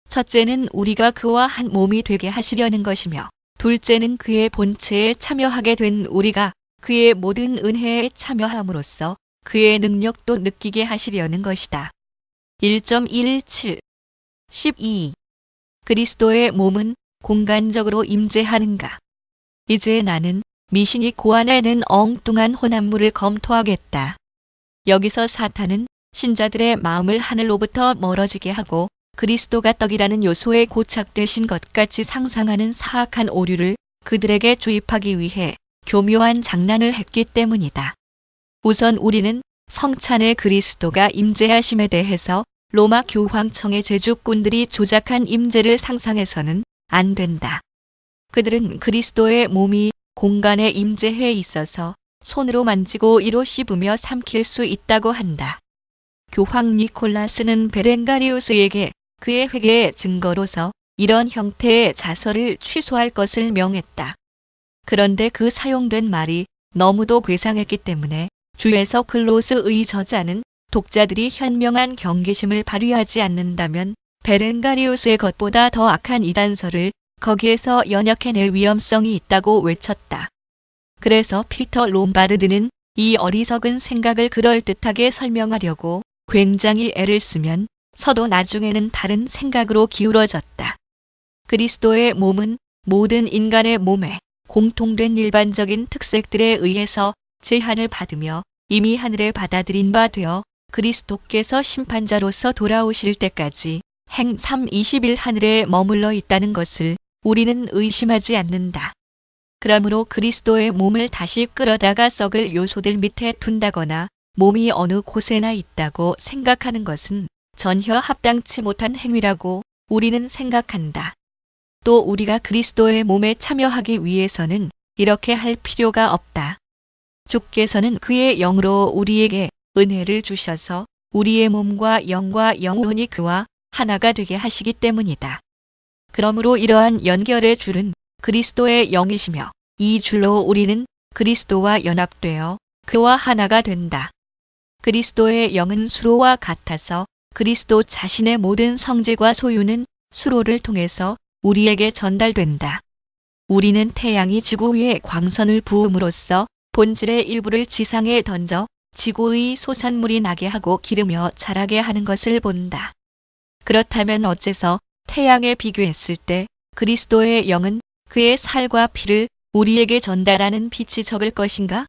첫째는 우리가 그와 한 몸이 되게 하시려는 것이며 둘째는 그의 본체에 참여하게 된 우리가 그의 모든 은혜에 참여함으로써 그의 능력도 느끼게 하시려는 것이다. 1.17 12 그리스도의 몸은 공간적으로 임재하는가? 이제 나는 미신이 고안해낸 엉뚱한 혼합물을 검토하겠다. 여기서 사탄은 신자들의 마음을 하늘로부터 멀어지게 하고 그리스도가 떡이라는 요소에 고착되신 것 같이 상상하는 사악한 오류를 그들에게 주입하기 위해 교묘한 장난을 했기 때문이다. 우선 우리는 성찬의 그리스도가 임재하심에 대해서 로마 교황청의 제주꾼들이 조작한 임재를 상상해서는 안 된다. 그들은 그리스도의 몸이 공간에 임재해 있어서 손으로 만지고 이로 씹으며 삼킬 수 있다고 한다. 교황 니콜라스는 베렌가리우스에게 그의 회개의 증거로서 이런 형태의 자서를 취소할 것을 명했다. 그런데 그 사용된 말이 너무도 괴상했기 때문에 주에서 글로스의 저자는 독자들이 현명한 경계심을 발휘하지 않는다면 베렌가리우스의 것보다 더 악한 이단서를 거기에서 연역해낼 위험성이 있다고 외쳤다. 그래서 피터 롬바르드는 이 어리석은 생각을 그럴듯하게 설명하려고 굉장히 애를 쓰면 서도 나중에는 다른 생각으로 기울어졌다. 그리스도의 몸은 모든 인간의 몸에 공통된 일반적인 특색들에 의해서 제한을 받으며 이미 하늘에 받아들인 바 되어 그리스도께서 심판자로서 돌아오실 때까지 행 3-20일 하늘에 머물러 있다는 것을 우리는 의심하지 않는다. 그러므로 그리스도의 몸을 다시 끌어다가 썩을 요소들 밑에 둔다거나 몸이 어느 곳에나 있다고 생각하는 것은 전혀 합당치 못한 행위라고 우리는 생각한다. 또 우리가 그리스도의 몸에 참여하기 위해서는 이렇게 할 필요가 없다. 주께서는 그의 영으로 우리에게 은혜를 주셔서 우리의 몸과 영과 영혼이 그와 하나가 되게 하시기 때문이다. 그러므로 이러한 연결의 줄은 그리스도의 영이시며 이 줄로 우리는 그리스도와 연합되어 그와 하나가 된다. 그리스도의 영은 수로와 같아서 그리스도 자신의 모든 성질과 소유는 수로를 통해서 우리에게 전달된다. 우리는 태양이 지구 위에 광선을 부음으로써 본질의 일부를 지상에 던져 지구의 소산물이 나게 하고 기르며 자라게 하는 것을 본다. 그렇다면 어째서 태양에 비교했을 때 그리스도의 영은 그의 살과 피를 우리에게 전달하는 빛이 적을 것인가?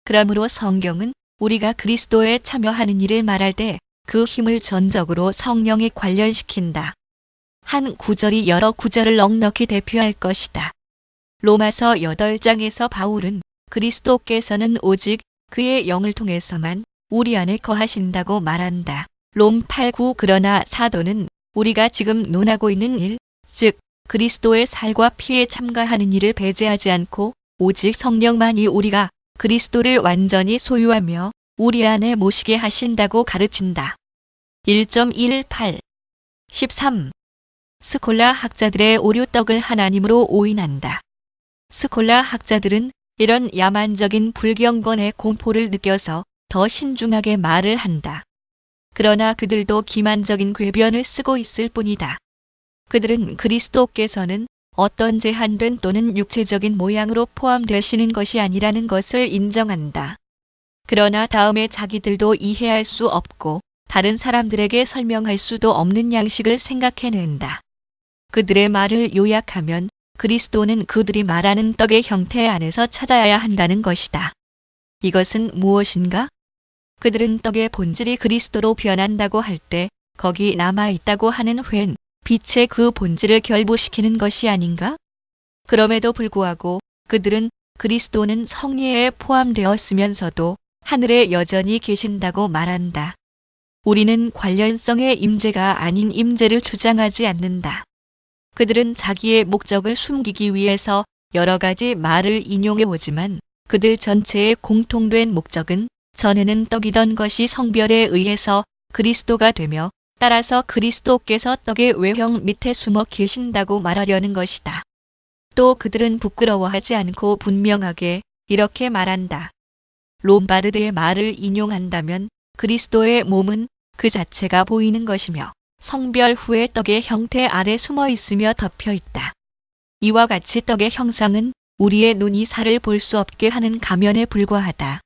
그러므로 성경은 우리가 그리스도에 참여하는 일을 말할 때 그 힘을 전적으로 성령에 관련시킨다. 한 구절이 여러 구절을 넉넉히 대표할 것이다. 로마서 8장에서 바울은 그리스도께서는 오직 그의 영을 통해서만 우리 안에 거하신다고 말한다. 롬 8:9 그러나 사도는 우리가 지금 논하고 있는 일, 즉 그리스도의 살과 피에 참가하는 일을 배제하지 않고 오직 성령만이 우리가 그리스도를 완전히 소유하며 우리 안에 모시게 하신다고 가르친다. 1.18 13. 스콜라 학자들의 오류떡을 하나님으로 오인한다. 스콜라 학자들은 이런 야만적인 불경건의 공포를 느껴서 더 신중하게 말을 한다. 그러나 그들도 기만적인 궤변을 쓰고 있을 뿐이다. 그들은 그리스도께서는 어떤 제한된 또는 육체적인 모양으로 포함되시는 것이 아니라는 것을 인정한다. 그러나 다음에 자기들도 이해할 수 없고 다른 사람들에게 설명할 수도 없는 양식을 생각해낸다. 그들의 말을 요약하면 그리스도는 그들이 말하는 떡의 형태 안에서 찾아야 한다는 것이다. 이것은 무엇인가? 그들은 떡의 본질이 그리스도로 변한다고 할 때 거기 남아있다고 하는 회는 빛의 그 본질을 결부시키는 것이 아닌가? 그럼에도 불구하고 그들은 그리스도는 성리에 포함되었으면서도 하늘에 여전히 계신다고 말한다. 우리는 관련성의 임재가 아닌 임재를 주장하지 않는다. 그들은 자기의 목적을 숨기기 위해서 여러 가지 말을 인용해 오지만 그들 전체의 공통된 목적은 전에는 떡이던 것이 성별에 의해서 그리스도가 되며 따라서 그리스도께서 떡의 외형 밑에 숨어 계신다고 말하려는 것이다. 또 그들은 부끄러워하지 않고 분명하게 이렇게 말한다. 롬바르드의 말을 인용한다면 그리스도의 몸은 그 자체가 보이는 것이며 성별 후의 떡의 형태 아래 숨어 있으며 덮여 있다. 이와 같이 떡의 형상은 우리의 눈이 살을 볼 수 없게 하는 가면에 불과하다.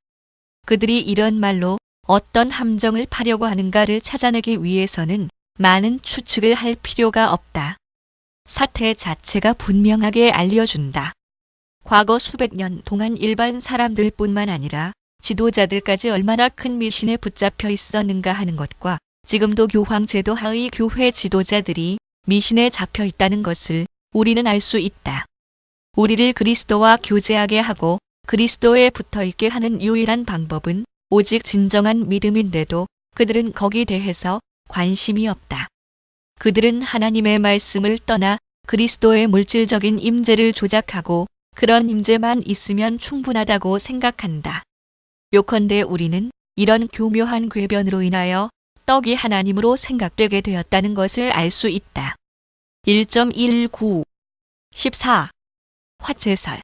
그들이 이런 말로 어떤 함정을 파려고 하는가를 찾아내기 위해서는 많은 추측을 할 필요가 없다. 사태 자체가 분명하게 알려준다. 과거 수백 년 동안 일반 사람들뿐만 아니라 지도자들까지 얼마나 큰 미신에 붙잡혀 있었는가 하는 것과 지금도 교황 제도 하의 교회 지도자들이 미신에 잡혀 있다는 것을 우리는 알 수 있다. 우리를 그리스도와 교제하게 하고 그리스도에 붙어 있게 하는 유일한 방법은 오직 진정한 믿음인데도 그들은 거기에 대해서 관심이 없다. 그들은 하나님의 말씀을 떠나 그리스도의 물질적인 임재를 조작하고 그런 임재만 있으면 충분하다고 생각한다. 요컨대 우리는 이런 교묘한 궤변으로 인하여 떡이 하나님으로 생각되게 되었다는 것을 알 수 있다. 1.19 14. 화채설.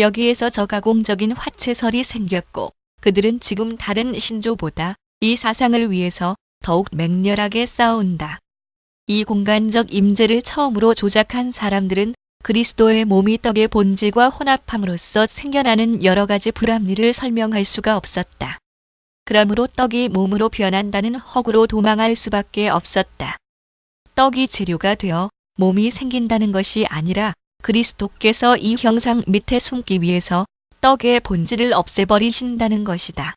여기에서 저가공적인 화채설이 생겼고 그들은 지금 다른 신조보다 이 사상을 위해서 더욱 맹렬하게 싸운다. 이 공간적 임재를 처음으로 조작한 사람들은 그리스도의 몸이 떡의 본질과 혼합함으로써 생겨나는 여러 가지 불합리를 설명할 수가 없었다. 그러므로 떡이 몸으로 변한다는 허구로 도망할 수밖에 없었다. 떡이 재료가 되어 몸이 생긴다는 것이 아니라 그리스도께서 이 형상 밑에 숨기 위해서 떡의 본질을 없애버리신다는 것이다.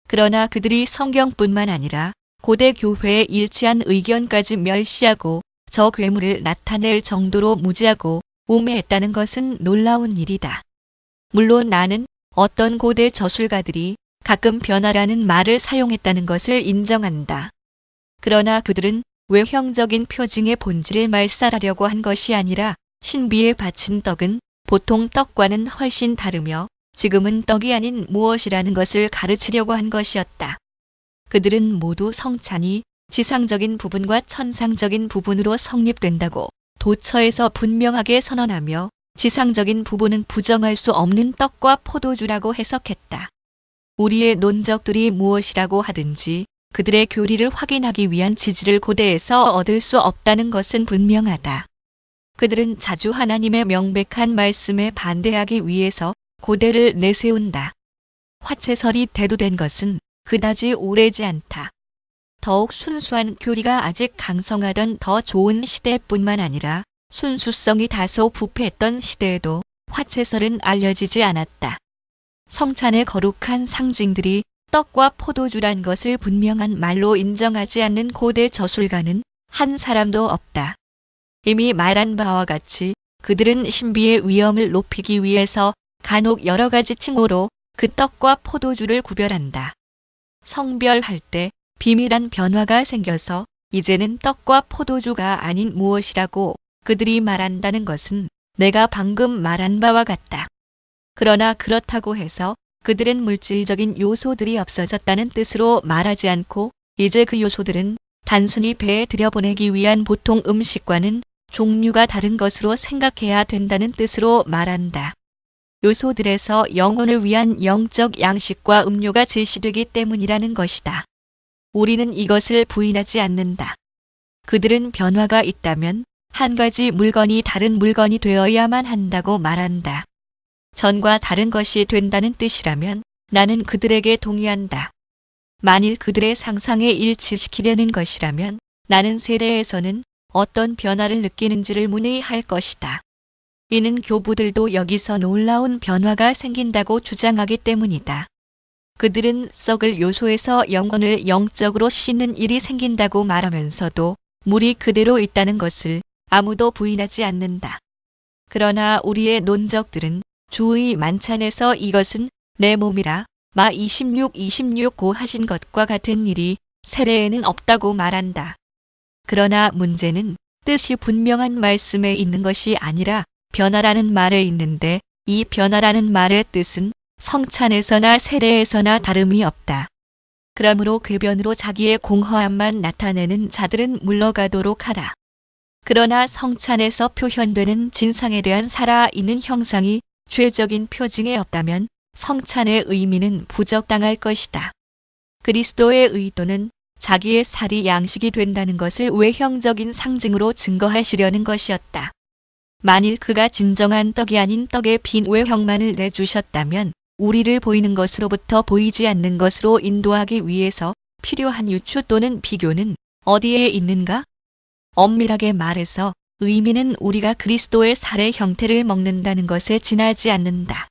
그러나 그들이 성경뿐만 아니라 고대 교회의 일치한 의견까지 멸시하고 저 괴물을 나타낼 정도로 무지하고 우매했다는 것은 놀라운 일이다. 물론 나는 어떤 고대 저술가들이 가끔 변화라는 말을 사용했다는 것을 인정한다. 그러나 그들은 외형적인 표징의 본질을 말살하려고 한 것이 아니라 신비에 바친 떡은 보통 떡과는 훨씬 다르며 지금은 떡이 아닌 무엇이라는 것을 가르치려고 한 것이었다. 그들은 모두 성찬이 지상적인 부분과 천상적인 부분으로 성립된다고 도처에서 분명하게 선언하며 지상적인 부분은 부정할 수 없는 떡과 포도주라고 해석했다. 우리의 논적들이 무엇이라고 하든지 그들의 교리를 확인하기 위한 지지를 고대에서 얻을 수 없다는 것은 분명하다. 그들은 자주 하나님의 명백한 말씀에 반대하기 위해서 고대를 내세운다. 화채설이 대두된 것은 그다지 오래지 않다. 더욱 순수한 교리가 아직 강성하던 더 좋은 시대뿐만 아니라 순수성이 다소 부패했던 시대에도 화채설은 알려지지 않았다. 성찬의 거룩한 상징들이 떡과 포도주란 것을 분명한 말로 인정하지 않는 고대 저술가는 한 사람도 없다. 이미 말한 바와 같이 그들은 신비의 위엄을 높이기 위해서 간혹 여러 가지 칭호로 그 떡과 포도주를 구별한다. 성별할 때 비밀한 변화가 생겨서 이제는 떡과 포도주가 아닌 무엇이라고 그들이 말한다는 것은 내가 방금 말한 바와 같다. 그러나 그렇다고 해서 그들은 물질적인 요소들이 없어졌다는 뜻으로 말하지 않고 이제 그 요소들은 단순히 배에 들여보내기 위한 보통 음식과는 종류가 다른 것으로 생각해야 된다는 뜻으로 말한다. 요소들에서 영혼을 위한 영적 양식과 음료가 제시되기 때문이라는 것이다. 우리는 이것을 부인하지 않는다. 그들은 변화가 있다면 한 가지 물건이 다른 물건이 되어야만 한다고 말한다. 전과 다른 것이 된다는 뜻이라면 나는 그들에게 동의한다. 만일 그들의 상상에 일치시키려는 것이라면 나는 세례에서는 어떤 변화를 느끼는지를 문의할 것이다. 이는 교부들도 여기서 놀라운 변화가 생긴다고 주장하기 때문이다. 그들은 썩을 요소에서 영혼을 영적으로 씻는 일이 생긴다고 말하면서도 물이 그대로 있다는 것을 아무도 부인하지 않는다. 그러나 우리의 논적들은 주의 만찬에서 이것은 내 몸이라 마 26고 하신 것과 같은 일이 세례에는 없다고 말한다. 그러나 문제는 뜻이 분명한 말씀에 있는 것이 아니라 변화라는 말에 있는데 이 변화라는 말의 뜻은 성찬에서나 세례에서나 다름이 없다. 그러므로 궤변으로 자기의 공허함만 나타내는 자들은 물러가도록 하라. 그러나 성찬에서 표현되는 진상에 대한 살아있는 형상이 죄적인 표징에 없다면 성찬의 의미는 부적당할 것이다. 그리스도의 의도는 자기의 살이 양식이 된다는 것을 외형적인 상징으로 증거하시려는 것이었다. 만일 그가 진정한 떡이 아닌 떡의 빈 외형만을 내주셨다면 우리를 보이는 것으로부터 보이지 않는 것으로 인도하기 위해서 필요한 유추 또는 비교는 어디에 있는가? 엄밀하게 말해서 의미는 우리가 그리스도의 살의 형태를 먹는다는 것에 지나지 않는다.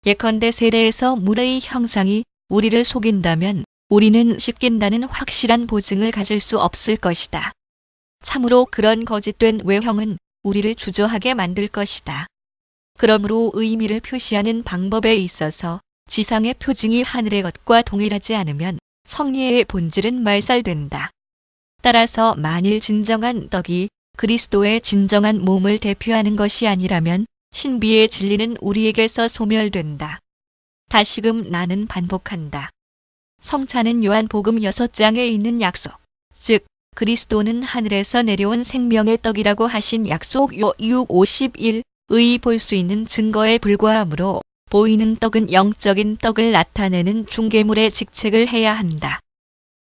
예컨대 세례에서 물의 형상이 우리를 속인다면 우리는 씻긴다는 확실한 보증을 가질 수 없을 것이다. 참으로 그런 거짓된 외형은 우리를 주저하게 만들 것이다. 그러므로 의미를 표시하는 방법에 있어서 지상의 표징이 하늘의 것과 동일하지 않으면 성리의 본질은 말살된다. 따라서 만일 진정한 떡이 그리스도의 진정한 몸을 대표하는 것이 아니라면 신비의 진리는 우리에게서 소멸된다. 다시금 나는 반복한다. 성찬은 요한복음 6장에 있는 약속, 즉 그리스도는 하늘에서 내려온 생명의 떡이라고 하신 약속 요 6:51의 볼 수 있는 증거에 불과하므로 보이는 떡은 영적인 떡을 나타내는 중개물의 직책을 해야 한다.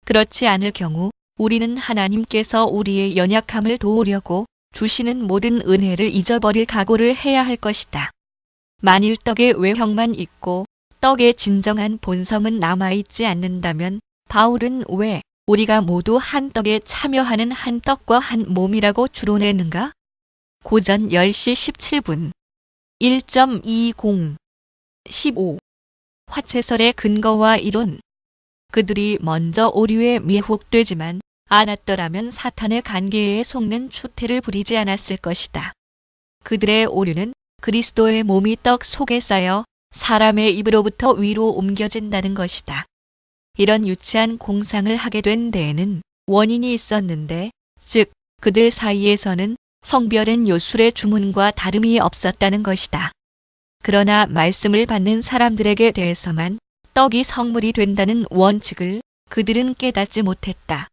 그렇지 않을 경우 우리는 하나님께서 우리의 연약함을 도우려고 주시는 모든 은혜를 잊어버릴 각오를 해야 할 것이다. 만일 떡의 외형만 있고 떡의 진정한 본성은 남아있지 않는다면 바울은 왜 우리가 모두 한 떡에 참여하는 한 떡과 한 몸이라고 주론했는가? 고전 10시 17분 1.20 15 화채설의 근거와 이론. 그들이 먼저 오류에 미혹되지만 않았더라면 사탄의 관계에 속는 추태를 부리지 않았을 것이다. 그들의 오류는 그리스도의 몸이 떡 속에 쌓여 사람의 입으로부터 위로 옮겨진다는 것이다. 이런 유치한 공상을 하게 된 데에는 원인이 있었는데, 즉 그들 사이에서는 성별은 요술의 주문과 다름이 없었다는 것이다. 그러나 말씀을 받는 사람들에게 대해서만 떡이 성물이 된다는 원칙을 그들은 깨닫지 못했다.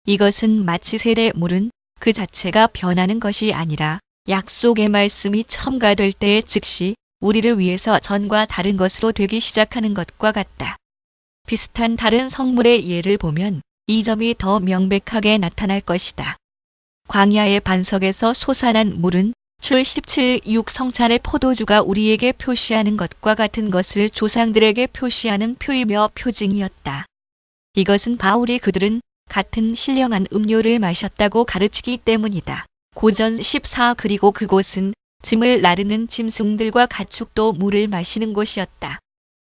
이것은 마치 세례물은 그 자체가 변하는 것이 아니라 약속의 말씀이 첨가될 때에 즉시 우리를 위해서 전과 다른 것으로 되기 시작하는 것과 같다. 비슷한 다른 성물의 예를 보면 이 점이 더 명백하게 나타날 것이다. 광야의 반석에서 솟아난 물은 출 17:6 성찬의 포도주가 우리에게 표시하는 것과 같은 것을 조상들에게 표시하는 표이며 표징이었다. 이것은 바울이 그들은 같은 신령한 음료를 마셨다고 가르치기 때문이다. 고전 14 그리고 그곳은 짐을 나르는 짐승들과 가축도 물을 마시는 곳이었다.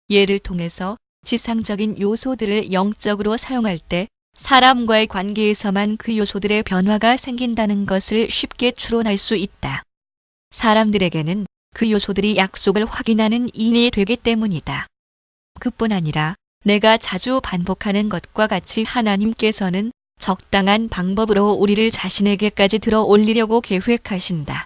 예를 통해서 지상적인 요소들을 영적으로 사용할 때 사람과의 관계에서만 그 요소들의 변화가 생긴다는 것을 쉽게 추론할 수 있다. 사람들에게는 그 요소들이 약속을 확인하는 인이 되기 때문이다. 그뿐 아니라 내가 자주 반복하는 것과 같이 하나님께서는 적당한 방법으로 우리를 자신에게까지 들어 올리려고 계획하신다.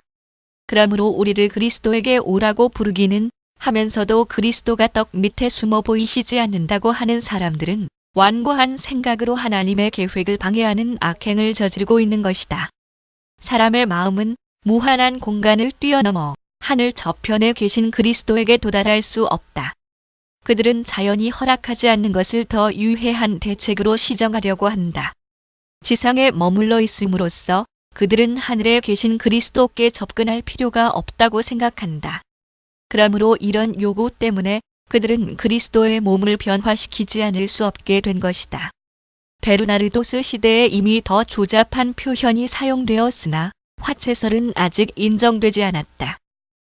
그러므로 우리를 그리스도에게 오라고 부르기는 하면서도 그리스도가 떡 밑에 숨어 보이시지 않는다고 하는 사람들은 완고한 생각으로 하나님의 계획을 방해하는 악행을 저지르고 있는 것이다. 사람의 마음은 무한한 공간을 뛰어넘어 하늘 저편에 계신 그리스도에게 도달할 수 없다. 그들은 자연이 허락하지 않는 것을 더 유해한 대책으로 시정하려고 한다. 지상에 머물러 있음으로써 그들은 하늘에 계신 그리스도께 접근할 필요가 없다고 생각한다. 그러므로 이런 요구 때문에 그들은 그리스도의 몸을 변화시키지 않을 수 없게 된 것이다. 베르나르도스 시대에 이미 더 조잡한 표현이 사용되었으나 화채설은 아직 인정되지 않았다.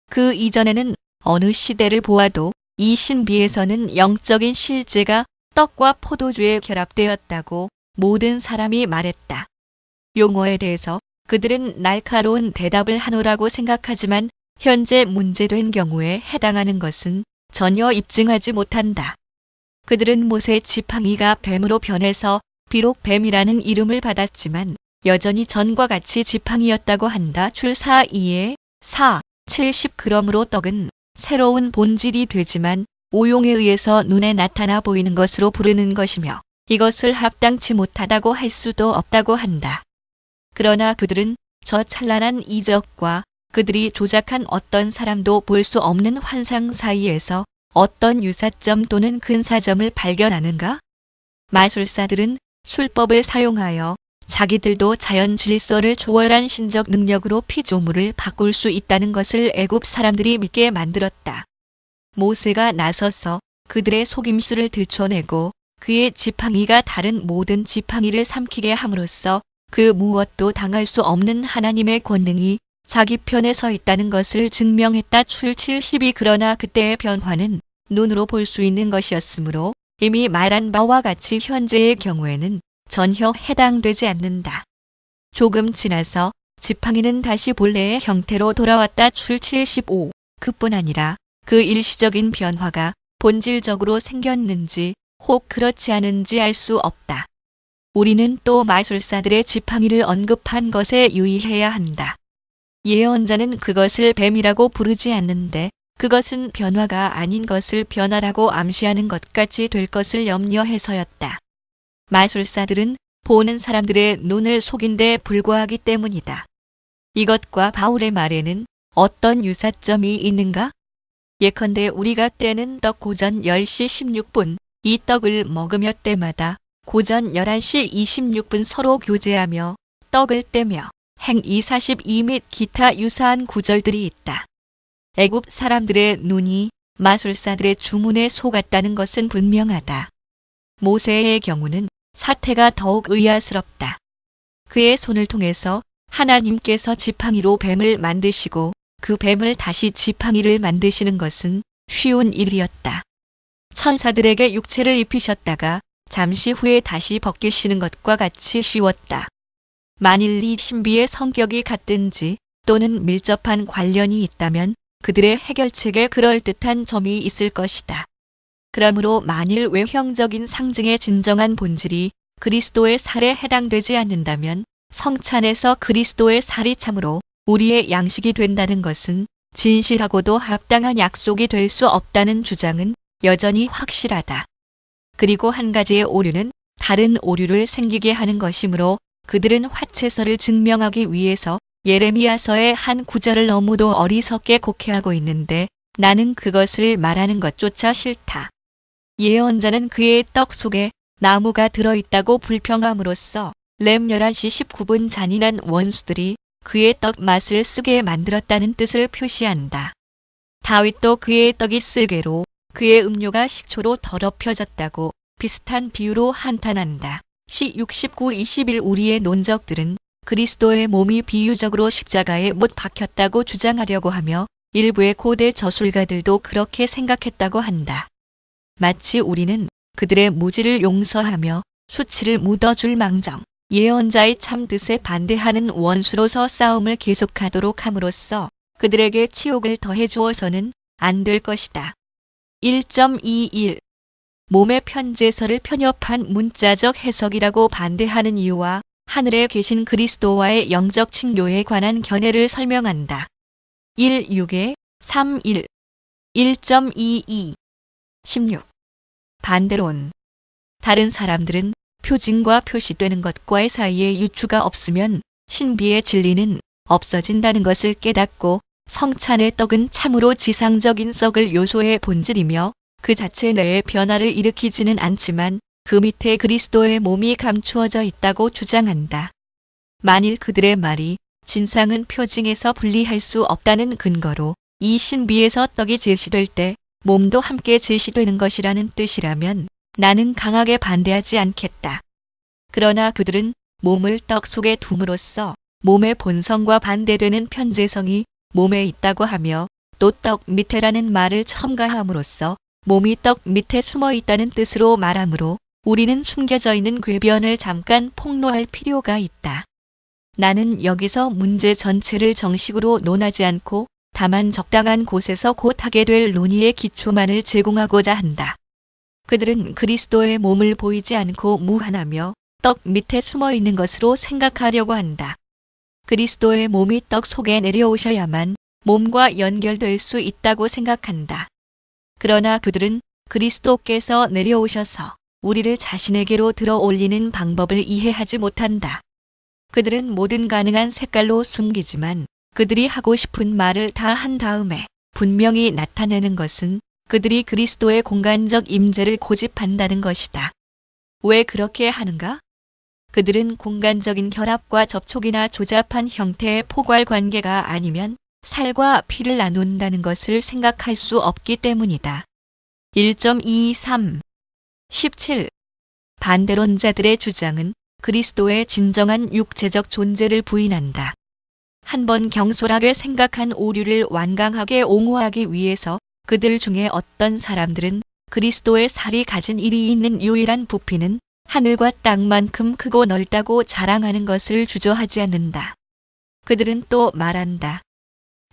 그 이전에는 어느 시대를 보아도 이 신비에서는 영적인 실제가 떡과 포도주에 결합되었다고 모든 사람이 말했다. 용어에 대해서 그들은 날카로운 대답을 하노라고 생각하지만 현재 문제된 경우에 해당하는 것은 전혀 입증하지 못한다. 그들은 모세 지팡이가 뱀으로 변해서 비록 뱀이라는 이름을 받았지만 여전히 전과 같이 지팡이였다고 한다. 출사 2에 4, 70g으로 떡은 새로운 본질이 되지만 오용에 의해서 눈에 나타나 보이는 것으로 부르는 것이며 이것을 합당치 못하다고 할 수도 없다고 한다. 그러나 그들은 저 찬란한 이적과 그들이 조작한 어떤 사람도 볼 수 없는 환상 사이에서 어떤 유사점 또는 근사점을 발견하는가? 마술사들은 술법을 사용하여 자기들도 자연 질서를 초월한 신적 능력으로 피조물을 바꿀 수 있다는 것을 애굽 사람들이 믿게 만들었다. 모세가 나서서 그들의 속임수를 들춰내고 그의 지팡이가 다른 모든 지팡이를 삼키게 함으로써 그 무엇도 당할 수 없는 하나님의 권능이 자기 편에 서 있다는 것을 증명했다. 출 72 그러나 그때의 변화는 눈으로 볼 수 있는 것이었으므로 이미 말한 바와 같이 현재의 경우에는 전혀 해당되지 않는다. 조금 지나서 지팡이는 다시 본래의 형태로 돌아왔다. 출 75 그뿐 아니라 그 일시적인 변화가 본질적으로 생겼는지 혹 그렇지 않은지 알 수 없다. 우리는 또 마술사들의 지팡이를 언급한 것에 유의해야 한다. 예언자는 그것을 뱀이라고 부르지 않는데 그것은 변화가 아닌 것을 변화라고 암시하는 것까지 될 것을 염려해서였다. 마술사들은 보는 사람들의 눈을 속인 데 불과하기 때문이다. 이것과 바울의 말에는 어떤 유사점이 있는가? 예컨대 우리가 떼는 떡 고전 10시 16분, 이 떡을 먹으며 때마다 고전 11시 26분 서로 교제하며 떡을 떼며 행 242 및 기타 유사한 구절들이 있다. 애굽 사람들의 눈이 마술사들의 주문에 속았다는 것은 분명하다. 모세의 경우는 사태가 더욱 의아스럽다. 그의 손을 통해서 하나님께서 지팡이로 뱀을 만드시고 그 뱀을 다시 지팡이를 만드시는 것은 쉬운 일이었다. 천사들에게 육체를 입히셨다가 잠시 후에 다시 벗기시는 것과 같이 쉬웠다. 만일 이 신비의 성격이 같든지 또는 밀접한 관련이 있다면 그들의 해결책에 그럴듯한 점이 있을 것이다. 그러므로 만일 외형적인 상징의 진정한 본질이 그리스도의 살에 해당되지 않는다면 성찬에서 그리스도의 살이 참으로 우리의 양식이 된다는 것은 진실하고도 합당한 약속이 될 수 없다는 주장은 여전히 확실하다. 그리고 한 가지의 오류는 다른 오류를 생기게 하는 것이므로 그들은 화채설을 증명하기 위해서 예레미야서의 한 구절을 너무도 어리석게 곡해하고 있는데 나는 그것을 말하는 것조차 싫다. 예언자는 그의 떡 속에 나무가 들어있다고 불평함으로써 렘 11시 19분 잔인한 원수들이 그의 떡 맛을 쓰게 만들었다는 뜻을 표시한다. 다윗도 그의 떡이 쓸개로 그의 음료가 식초로 더럽혀졌다고 비슷한 비유로 한탄한다. 시 69-21 우리의 논적들은 그리스도의 몸이 비유적으로 십자가에 못 박혔다고 주장하려고 하며 일부의 고대 저술가들도 그렇게 생각했다고 한다. 마치 우리는 그들의 무지를 용서하며 수치를 묻어줄 망정 예언자의 참뜻에 반대하는 원수로서 싸움을 계속하도록 함으로써 그들에게 치욕을 더해 주어서는 안 될 것이다. 1.21 몸의 편제설을 편협한 문자적 해석이라고 반대하는 이유와 하늘에 계신 그리스도와의 영적 칭료에 관한 견해를 설명한다. 1.6에 3.1 1.22 16 반대론 다른 사람들은 표징과 표시되는 것과의 사이에 유추가 없으면 신비의 진리는 없어진다는 것을 깨닫고 성찬의 떡은 참으로 지상적인 썩을 요소의 본질이며 그 자체 내에 변화를 일으키지는 않지만 그 밑에 그리스도의 몸이 감추어져 있다고 주장한다. 만일 그들의 말이 진상은 표징에서 분리할 수 없다는 근거로 이 신비에서 떡이 제시될 때 몸도 함께 제시되는 것이라는 뜻이라면 나는 강하게 반대하지 않겠다. 그러나 그들은 몸을 떡 속에 둠으로써 몸의 본성과 반대되는 편재성이 몸에 있다고 하며 또 떡 밑에라는 말을 첨가함으로써 몸이 떡 밑에 숨어 있다는 뜻으로 말하므로 우리는 숨겨져 있는 궤변을 잠깐 폭로할 필요가 있다. 나는 여기서 문제 전체를 정식으로 논하지 않고 다만 적당한 곳에서 곧 하게 될 논의의 기초만을 제공하고자 한다. 그들은 그리스도의 몸을 보이지 않고 무한하며 떡 밑에 숨어 있는 것으로 생각하려고 한다. 그리스도의 몸이 떡 속에 내려오셔야만 몸과 연결될 수 있다고 생각한다. 그러나 그들은 그리스도께서 내려오셔서 우리를 자신에게로 들어 올리는 방법을 이해하지 못한다. 그들은 모든 가능한 색깔로 숨기지만 그들이 하고 싶은 말을 다 한 다음에 분명히 나타내는 것은 그들이 그리스도의 공간적 임재를 고집한다는 것이다. 왜 그렇게 하는가? 그들은 공간적인 결합과 접촉이나 조잡한 형태의 포괄 관계가 아니면 살과 피를 나눈다는 것을 생각할 수 없기 때문이다. 1.23 17 반대론자들의 주장은 그리스도의 진정한 육체적 존재를 부인한다. 한번 경솔하게 생각한 오류를 완강하게 옹호하기 위해서 그들 중에 어떤 사람들은 그리스도의 살이 가진 일이 있는 유일한 부피는 하늘과 땅만큼 크고 넓다고 자랑하는 것을 주저하지 않는다. 그들은 또 말한다.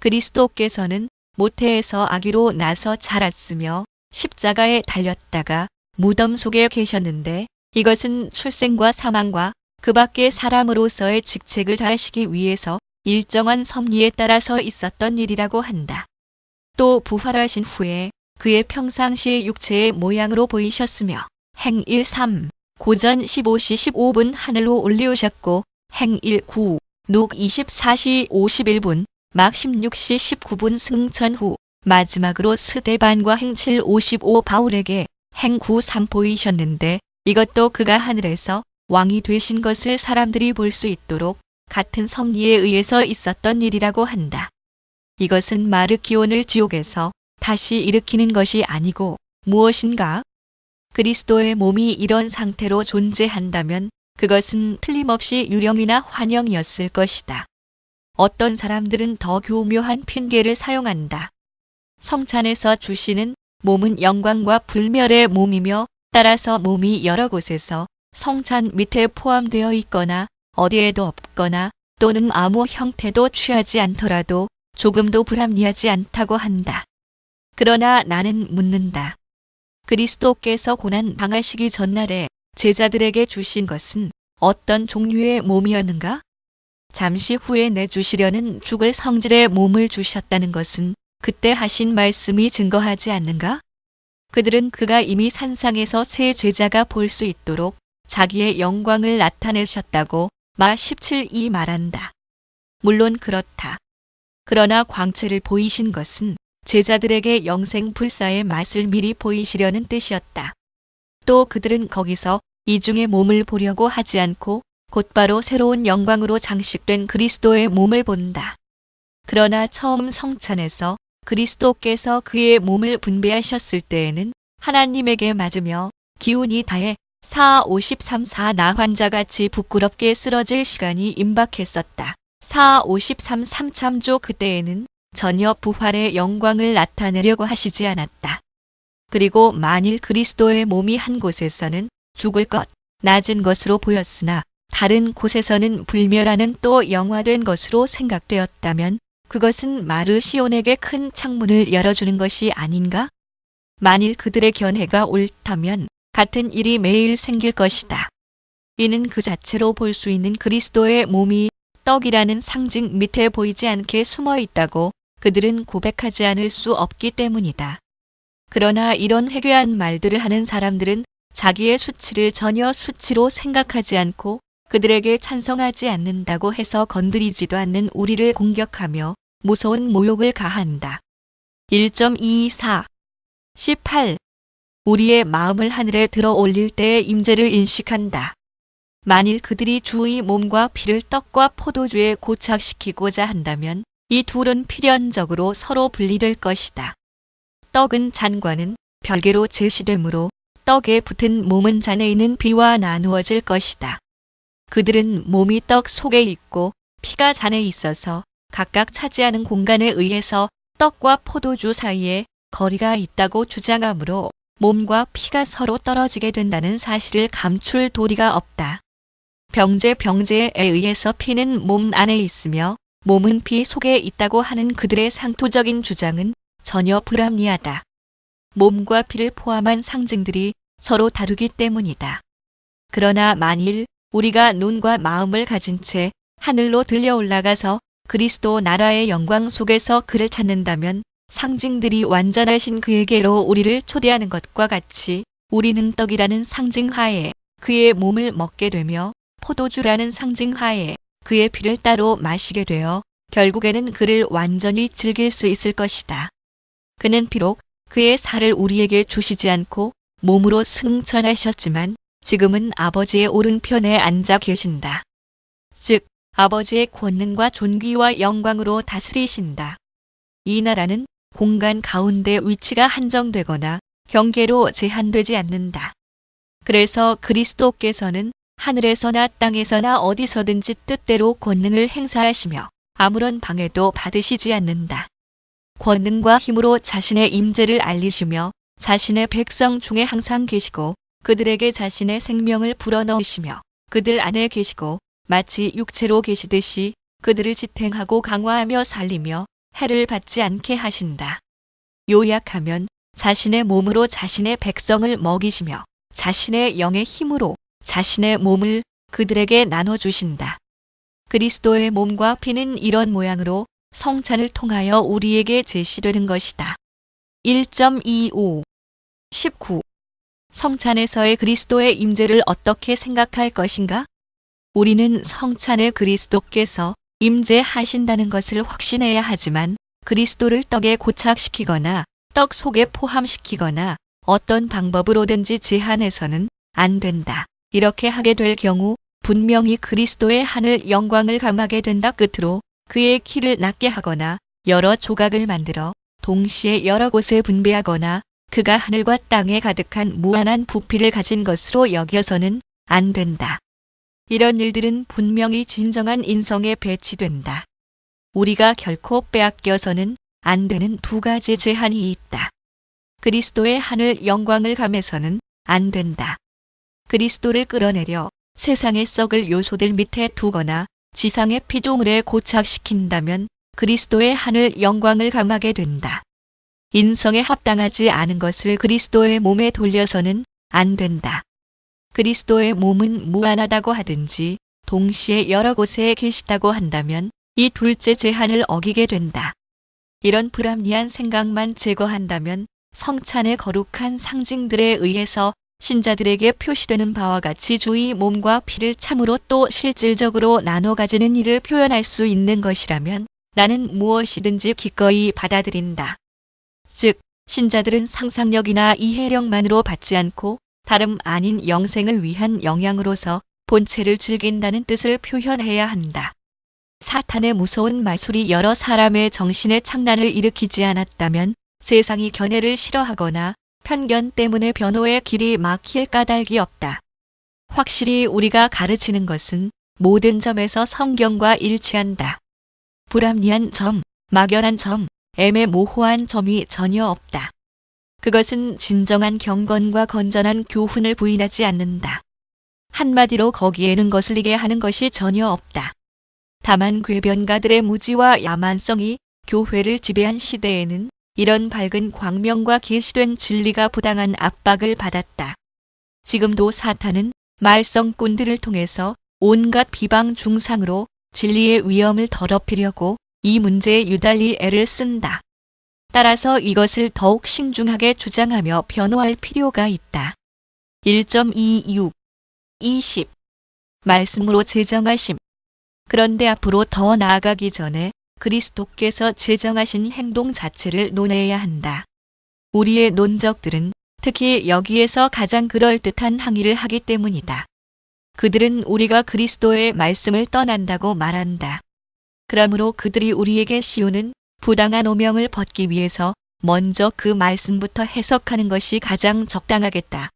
그리스도께서는 모태에서 아기로 나서 자랐으며 십자가에 달렸다가 무덤 속에 계셨는데 이것은 출생과 사망과 그 밖의 사람으로서의 직책을 다하시기 위해서 일정한 섭리에 따라서 있었던 일이라고 한다. 또 부활하신 후에 그의 평상시의 육체의 모양으로 보이셨으며 행 1, 3, 고전 15시 15분 하늘로 올리우셨고 행 1, 9, 녹 24시 51분, 막 16시 19분 승천 후 마지막으로 스데반과 행 7, 55 바울에게 행 9, 3 보이셨는데 이것도 그가 하늘에서 왕이 되신 것을 사람들이 볼 수 있도록 같은 섭리에 의해서 있었던 일이라고 한다. 이것은 마르기온을 지옥에서 다시 일으키는 것이 아니고 무엇인가? 그리스도의 몸이 이런 상태로 존재한다면 그것은 틀림없이 유령이나 환영이었을 것이다. 어떤 사람들은 더 교묘한 핑계를 사용한다. 성찬에서 주시는 몸은 영광과 불멸의 몸이며 따라서 몸이 여러 곳에서 성찬 밑에 포함되어 있거나 어디에도 없거나 또는 아무 형태도 취하지 않더라도 조금도 불합리하지 않다고 한다. 그러나 나는 묻는다. 그리스도께서 고난 당하시기 전날에 제자들에게 주신 것은 어떤 종류의 몸이었는가? 잠시 후에 내주시려는 죽을 성질의 몸을 주셨다는 것은 그때 하신 말씀이 증거하지 않는가? 그들은 그가 이미 산상에서 새 제자가 볼 수 있도록 자기의 영광을 나타내셨다고 마 17이 말한다. 물론 그렇다. 그러나 광채를 보이신 것은 제자들에게 영생 불사의 맛을 미리 보이시려는 뜻이었다. 또 그들은 거기서 이중의 몸을 보려고 하지 않고 곧바로 새로운 영광으로 장식된 그리스도의 몸을 본다. 그러나 처음 성찬에서 그리스도께서 그의 몸을 분배하셨을 때에는 하나님에게 맞으며 기운이 다해 4:53 나 환자같이 부끄럽게 쓰러질 시간이 임박했었다. 4:53 3참조 그때에는 전혀 부활의 영광을 나타내려고 하시지 않았다. 그리고 만일 그리스도의 몸이 한 곳에서는 죽을 것, 낮은 것으로 보였으나 다른 곳에서는 불멸하는 또 영화된 것으로 생각되었다면 그것은 마르시온에게 큰 창문을 열어주는 것이 아닌가? 만일 그들의 견해가 옳다면 같은 일이 매일 생길 것이다. 이는 그 자체로 볼 수 있는 그리스도의 몸이 떡이라는 상징 밑에 보이지 않게 숨어 있다고 그들은 고백하지 않을 수 없기 때문이다. 그러나 이런 회개한 말들을 하는 사람들은 자기의 수치를 전혀 수치로 생각하지 않고 그들에게 찬성하지 않는다고 해서 건드리지도 않는 우리를 공격하며 무서운 모욕을 가한다. 1.24 18. 우리의 마음을 하늘에 들어 올릴 때의 임재를 인식한다. 만일 그들이 주의 몸과 피를 떡과 포도주에 고착시키고자 한다면 이 둘은 필연적으로 서로 분리될 것이다. 떡은 잔과는 별개로 제시되므로 떡에 붙은 몸은 잔에 있는 피와 나누어질 것이다. 그들은 몸이 떡 속에 있고 피가 잔에 있어서 각각 차지하는 공간에 의해서 떡과 포도주 사이에 거리가 있다고 주장하므로 몸과 피가 서로 떨어지게 된다는 사실을 감출 도리가 없다. 병제에 의해서 피는 몸 안에 있으며 몸은 피 속에 있다고 하는 그들의 상투적인 주장은 전혀 불합리하다. 몸과 피를 포함한 상징들이 서로 다르기 때문이다. 그러나 만일 우리가 눈과 마음을 가진 채 하늘로 들려 올라가서 그리스도 나라의 영광 속에서 그를 찾는다면 상징들이 완전하신 그에게로 우리를 초대하는 것과 같이 우리는 떡이라는 상징 하에 그의 몸을 먹게 되며 포도주라는 상징 하에 그의 피를 따로 마시게 되어 결국에는 그를 완전히 즐길 수 있을 것이다. 그는 비록 그의 살을 우리에게 주시지 않고 몸으로 승천하셨지만 지금은 아버지의 오른편에 앉아 계신다. 즉 아버지의 권능과 존귀와 영광으로 다스리신다. 이 나라는 공간 가운데 위치가 한정되거나 경계로 제한되지 않는다. 그래서 그리스도께서는 하늘에서나 땅에서나 어디서든지 뜻대로 권능을 행사하시며 아무런 방해도 받으시지 않는다. 권능과 힘으로 자신의 임재를 알리시며 자신의 백성 중에 항상 계시고 그들에게 자신의 생명을 불어넣으시며 그들 안에 계시고 마치 육체로 계시듯이 그들을 지탱하고 강화하며 살리며 해를 받지 않게 하신다. 요약하면 자신의 몸으로 자신의 백성을 먹이시며 자신의 영의 힘으로 자신의 몸을 그들에게 나눠주신다. 그리스도의 몸과 피는 이런 모양으로 성찬을 통하여 우리에게 제시되는 것이다. 1.25 19. 성찬에서의 그리스도의 임재를 어떻게 생각할 것인가? 우리는 성찬에 그리스도께서 임재하신다는 것을 확신해야 하지만 그리스도를 떡에 고착시키거나 떡 속에 포함시키거나 어떤 방법으로든지 제한해서는 안 된다. 이렇게 하게 될 경우 분명히 그리스도의 하늘 영광을 감하게 된다. 끝으로 그의 키를 낮게 하거나 여러 조각을 만들어 동시에 여러 곳에 분배하거나 그가 하늘과 땅에 가득한 무한한 부피를 가진 것으로 여겨서는 안 된다. 이런 일들은 분명히 진정한 인성에 배치된다. 우리가 결코 빼앗겨서는 안 되는 두 가지 제한이 있다. 그리스도의 하늘 영광을 감해서는 안 된다. 그리스도를 끌어내려 세상의 썩을 요소들 밑에 두거나 지상의 피조물에 고착시킨다면 그리스도의 하늘 영광을 감하게 된다. 인성에 합당하지 않은 것을 그리스도의 몸에 돌려서는 안 된다. 그리스도의 몸은 무한하다고 하든지 동시에 여러 곳에 계시다고 한다면 이 둘째 제한을 어기게 된다. 이런 불합리한 생각만 제거한다면 성찬의 거룩한 상징들에 의해서 신자들에게 표시되는 바와 같이 주의 몸과 피를 참으로 또 실질적으로 나눠 가지는 일을 표현할 수 있는 것이라면 나는 무엇이든지 기꺼이 받아들인다. 즉, 신자들은 상상력이나 이해력만으로 받지 않고 다름 아닌 영생을 위한 영향으로서 본체를 즐긴다는 뜻을 표현해야 한다. 사탄의 무서운 마술이 여러 사람의 정신에 창난을 일으키지 않았다면 세상이 견해를 싫어하거나 편견 때문에 변호의 길이 막힐 까닭이 없다. 확실히 우리가 가르치는 것은 모든 점에서 성경과 일치한다. 불합리한 점, 막연한 점, 애매모호한 점이 전혀 없다. 그것은 진정한 경건과 건전한 교훈을 부인하지 않는다. 한마디로 거기에는 거슬리게 하는 것이 전혀 없다. 다만 궤변가들의 무지와 야만성이 교회를 지배한 시대에는 이런 밝은 광명과 계시된 진리가 부당한 압박을 받았다. 지금도 사탄은 말썽꾼들을 통해서 온갖 비방 중상으로 진리의 위엄을 더럽히려고 이 문제에 유달리 애를 쓴다. 따라서 이것을 더욱 신중하게 주장하며 변호할 필요가 있다. 1.26 20. 말씀으로 제정하심. 그런데 앞으로 더 나아가기 전에 그리스도께서 제정하신 행동 자체를 논해야 한다. 우리의 논적들은 특히 여기에서 가장 그럴듯한 항의를 하기 때문이다. 그들은 우리가 그리스도의 말씀을 떠난다고 말한다. 그러므로 그들이 우리에게 씌우는 부당한 오명을 벗기 위해서 먼저 그 말씀부터 해석하는 것이 가장 적당하겠다.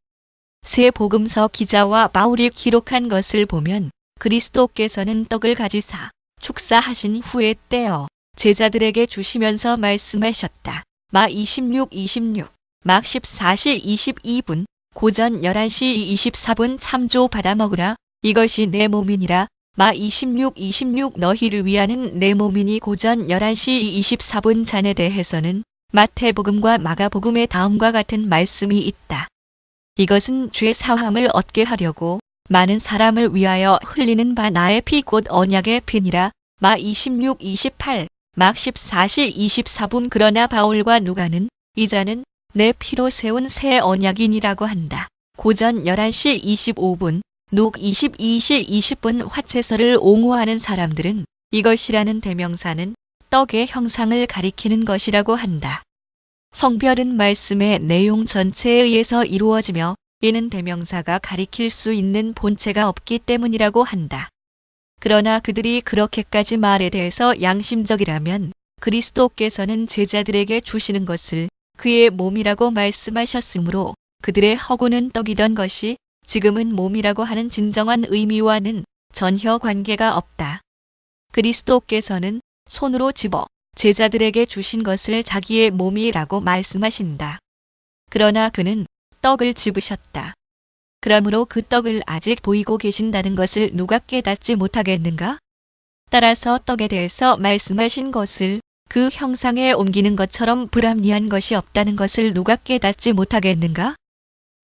새 복음서 기자와 바울이 기록한 것을 보면 그리스도께서는 떡을 가지사 축사하신 후에 떼어 제자들에게 주시면서 말씀하셨다. 마 26:26, 막 14시 22분, 고전 11시 24분 참조 받아 먹으라. 이것이 내 몸이니라. 마 26:26 너희를 위하는 내 몸이니. 고전 11시 24분 잔에 대해서는 마태복음과 마가복음의 다음과 같은 말씀이 있다. 이것은 죄 사함을 얻게 하려고 많은 사람을 위하여 흘리는 바 나의 피 곧 언약의 피니라. 마 26:28, 막 14시 24분 그러나 바울과 누가는 이 잔은 내 피로 세운 새 언약이니라고 한다. 고전 11시 25분, 룩 22시 20분 화채설을 옹호하는 사람들은 이것이라는 대명사는 떡의 형상을 가리키는 것이라고 한다. 성별은 말씀의 내용 전체에 의해서 이루어지며 이는 대명사가 가리킬 수 있는 본체가 없기 때문이라고 한다. 그러나 그들이 그렇게까지 말에 대해서 양심적이라면 그리스도께서는 제자들에게 주시는 것을 그의 몸이라고 말씀하셨으므로 그들의 허구는 떡이던 것이 지금은 몸이라고 하는 진정한 의미와는 전혀 관계가 없다. 그리스도께서는 손으로 집어 제자들에게 주신 것을 자기의 몸이라고 말씀하신다. 그러나 그는 떡을 집으셨다. 그러므로 그 떡을 아직 보이고 계신다는 것을 누가 깨닫지 못하겠는가? 따라서 떡에 대해서 말씀하신 것을 그 형상에 옮기는 것처럼 불합리한 것이 없다는 것을 누가 깨닫지 못하겠는가?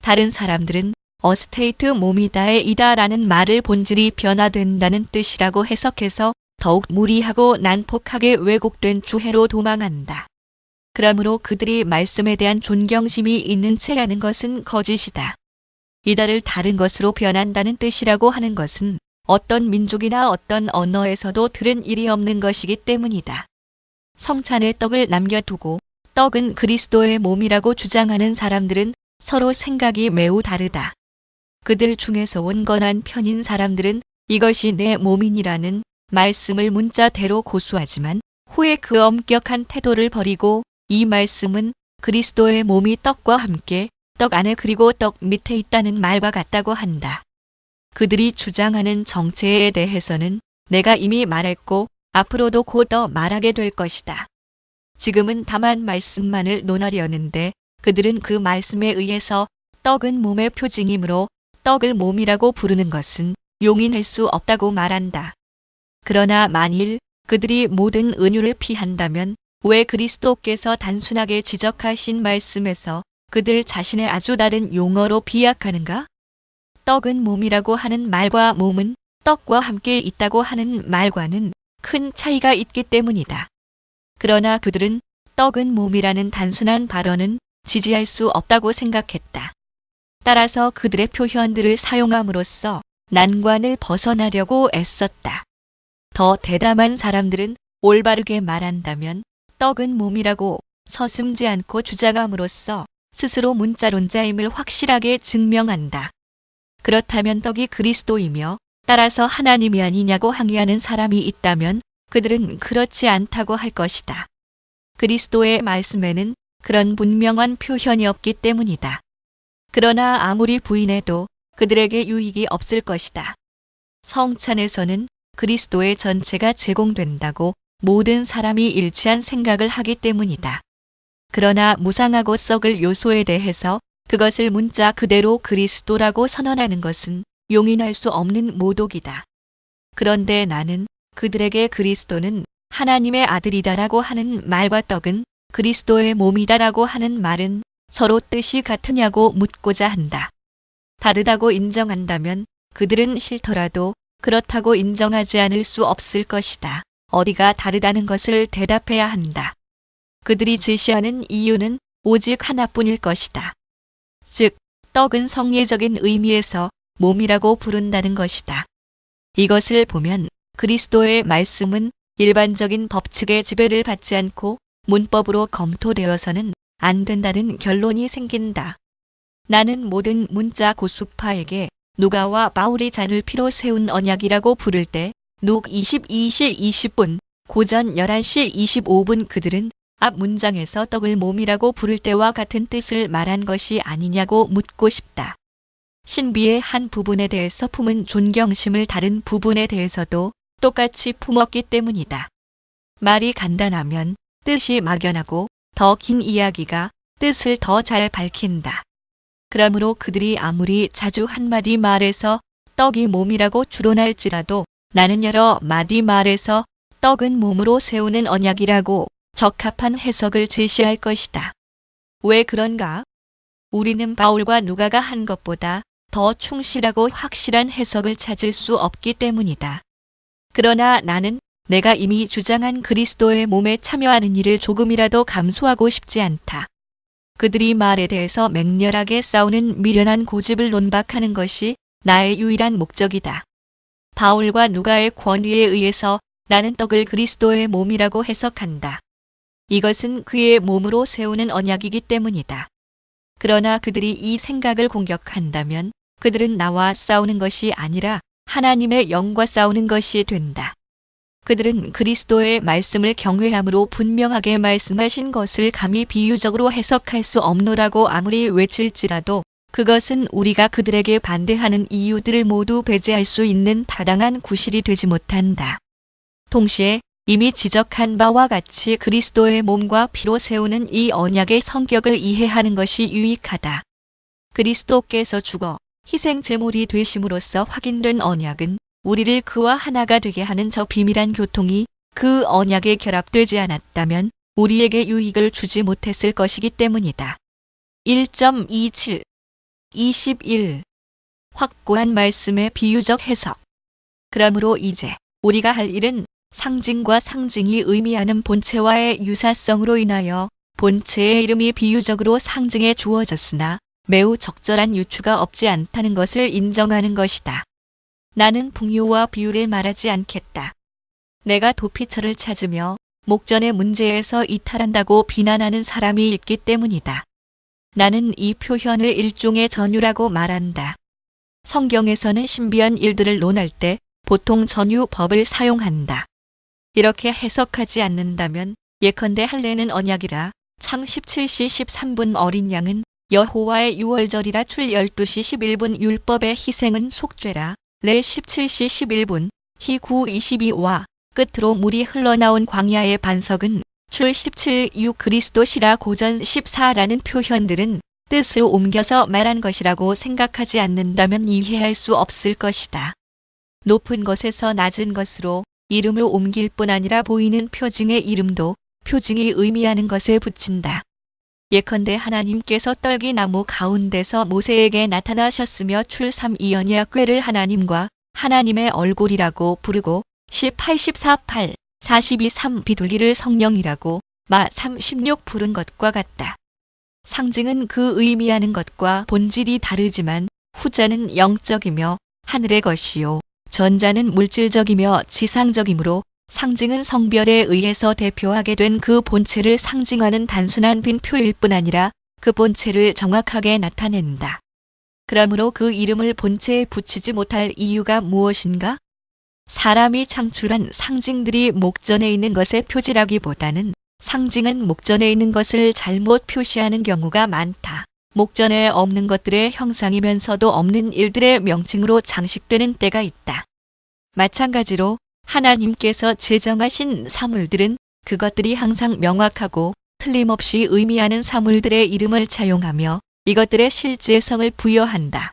다른 사람들은 어스테이트 몸이다의 이다라는 말을 본질이 변화된다는 뜻이라고 해석해서 더욱 무리하고 난폭하게 왜곡된 주해로 도망한다. 그러므로 그들이 말씀에 대한 존경심이 있는 채라는 것은 거짓이다. 이달을 다른 것으로 변한다는 뜻이라고 하는 것은 어떤 민족이나 어떤 언어에서도 들은 일이 없는 것이기 때문이다. 성찬에 떡을 남겨두고 떡은 그리스도의 몸이라고 주장하는 사람들은 서로 생각이 매우 다르다. 그들 중에서 온건한 편인 사람들은 이것이 내 몸이니라는 말씀을 문자대로 고수하지만 후에 그 엄격한 태도를 버리고 이 말씀은 그리스도의 몸이 떡과 함께 떡 안에 그리고 떡 밑에 있다는 말과 같다고 한다. 그들이 주장하는 정체에 대해서는 내가 이미 말했고 앞으로도 곧 더 말하게 될 것이다. 지금은 다만 말씀만을 논하려는데 그들은 그 말씀에 의해서 떡은 몸의 표징이므로 떡을 몸이라고 부르는 것은 용인할 수 없다고 말한다. 그러나 만일 그들이 모든 은유를 피한다면 왜 그리스도께서 단순하게 지적하신 말씀에서 그들 자신의 아주 다른 용어로 비약하는가? 떡은 몸이라고 하는 말과 몸은 떡과 함께 있다고 하는 말과는 큰 차이가 있기 때문이다. 그러나 그들은 떡은 몸이라는 단순한 발언은 지지할 수 없다고 생각했다. 따라서 그들의 표현들을 사용함으로써 난관을 벗어나려고 애썼다. 더 대담한 사람들은 올바르게 말한다면 떡은 몸이라고 서슴지 않고 주장함으로써 스스로 문자론자임을 확실하게 증명한다. 그렇다면 떡이 그리스도이며 따라서 하나님이 아니냐고 항의하는 사람이 있다면 그들은 그렇지 않다고 할 것이다. 그리스도의 말씀에는 그런 분명한 표현이 없기 때문이다. 그러나 아무리 부인해도 그들에게 유익이 없을 것이다. 성찬에서는 그리스도의 전체가 제공된다고 모든 사람이 일치한 생각을 하기 때문이다. 그러나 무상하고 썩을 요소에 대해서 그것을 문자 그대로 그리스도라고 선언하는 것은 용인할 수 없는 모독이다. 그런데 나는 그들에게 그리스도는 하나님의 아들이다라고 하는 말과 떡은 그리스도의 몸이다라고 하는 말은 서로 뜻이 같으냐고 묻고자 한다. 다르다고 인정한다면 그들은 싫더라도 그렇다고 인정하지 않을 수 없을 것이다. 어디가 다르다는 것을 대답해야 한다. 그들이 제시하는 이유는 오직 하나뿐일 것이다. 즉, 떡은 성례적인 의미에서 몸이라고 부른다는 것이다. 이것을 보면 그리스도의 말씀은 일반적인 법칙의 지배를 받지 않고 문법으로 검토되어서는 안 된다는 결론이 생긴다. 나는 모든 문자 고수파에게 누가와 바울이 잔을 피로 세운 언약이라고 부를 때 누 22시 20분, 고전 11시 25분 그들은 앞 문장에서 떡을 몸이라고 부를 때와 같은 뜻을 말한 것이 아니냐고 묻고 싶다. 신비의 한 부분에 대해서 품은 존경심을 다른 부분에 대해서도 똑같이 품었기 때문이다. 말이 간단하면 뜻이 막연하고 더 긴 이야기가 뜻을 더 잘 밝힌다. 그러므로 그들이 아무리 자주 한마디 말에서 떡이 몸이라고 주론할지라도 나는 여러 마디 말에서 떡은 몸으로 세우는 언약이라고 적합한 해석을 제시할 것이다. 왜 그런가? 우리는 바울과 누가가 한 것보다 더 충실하고 확실한 해석을 찾을 수 없기 때문이다. 그러나 나는 내가 이미 주장한 그리스도의 몸에 참여하는 일을 조금이라도 감수하고 싶지 않다. 그들이 말에 대해서 맹렬하게 싸우는 미련한 고집을 논박하는 것이 나의 유일한 목적이다. 바울과 누가의 권위에 의해서 나는 떡을 그리스도의 몸이라고 해석한다. 이것은 그의 몸으로 세우는 언약이기 때문이다. 그러나 그들이 이 생각을 공격한다면 그들은 나와 싸우는 것이 아니라 하나님의 영과 싸우는 것이 된다. 그들은 그리스도의 말씀을 경외함으로 분명하게 말씀하신 것을 감히 비유적으로 해석할 수 없노라고 아무리 외칠지라도 그것은 우리가 그들에게 반대하는 이유들을 모두 배제할 수 있는 타당한 구실이 되지 못한다. 동시에 이미 지적한 바와 같이 그리스도의 몸과 피로 세우는 이 언약의 성격을 이해하는 것이 유익하다. 그리스도께서 죽어 희생 제물이 되심으로써 확인된 언약은 우리를 그와 하나가 되게 하는 저 비밀한 교통이 그 언약에 결합되지 않았다면 우리에게 유익을 주지 못했을 것이기 때문이다. 1.27 21. 확고한 말씀의 비유적 해석. 그러므로 이제 우리가 할 일은 상징과 상징이 의미하는 본체와의 유사성으로 인하여 본체의 이름이 비유적으로 상징에 주어졌으나 매우 적절한 유추가 없지 않다는 것을 인정하는 것이다. 나는 풍요와 비유를 말하지 않겠다. 내가 도피처를 찾으며 목전의 문제에서 이탈한다고 비난하는 사람이 있기 때문이다. 나는 이 표현을 일종의 전유라고 말한다. 성경에서는 신비한 일들을 논할 때 보통 전유법을 사용한다. 이렇게 해석하지 않는다면 예컨대 할례는 언약이라 창 17시 13분 어린 양은 여호와의 유월절이라 출 12시 11분 율법의 희생은 속죄라 레 17시 11분 히 9 22와 끝으로 물이 흘러나온 광야의 반석은 출 17 유 그리스도시라 고전 14라는 표현들은 뜻을 옮겨서 말한 것이라고 생각하지 않는다면 이해할 수 없을 것이다. 높은 것에서 낮은 것으로 이름을 옮길 뿐 아니라 보이는 표징의 이름도 표징이 의미하는 것에 붙인다. 예컨대 하나님께서 떨기나무 가운데서 모세에게 나타나셨으며 출 3:2 꾀를 하나님과 하나님의 얼굴이라고 부르고 10:84-8 42:3 비둘기를 성령이라고 마 3:16 부른 것과 같다. 상징은 그 의미하는 것과 본질이 다르지만 후자는 영적이며 하늘의 것이요 전자는 물질적이며 지상적이므로 상징은 성별에 의해서 대표하게 된 그 본체를 상징하는 단순한 빈표일 뿐 아니라 그 본체를 정확하게 나타낸다. 그러므로 그 이름을 본체에 붙이지 못할 이유가 무엇인가? 사람이 창출한 상징들이 목전에 있는 것의 표지라기보다는 상징은 목전에 있는 것을 잘못 표시하는 경우가 많다. 목전에 없는 것들의 형상이면서도 없는 일들의 명칭으로 장식되는 때가 있다. 마찬가지로 하나님께서 제정하신 사물들은 그것들이 항상 명확하고 틀림없이 의미하는 사물들의 이름을 차용하며 이것들의 실제성을 부여한다.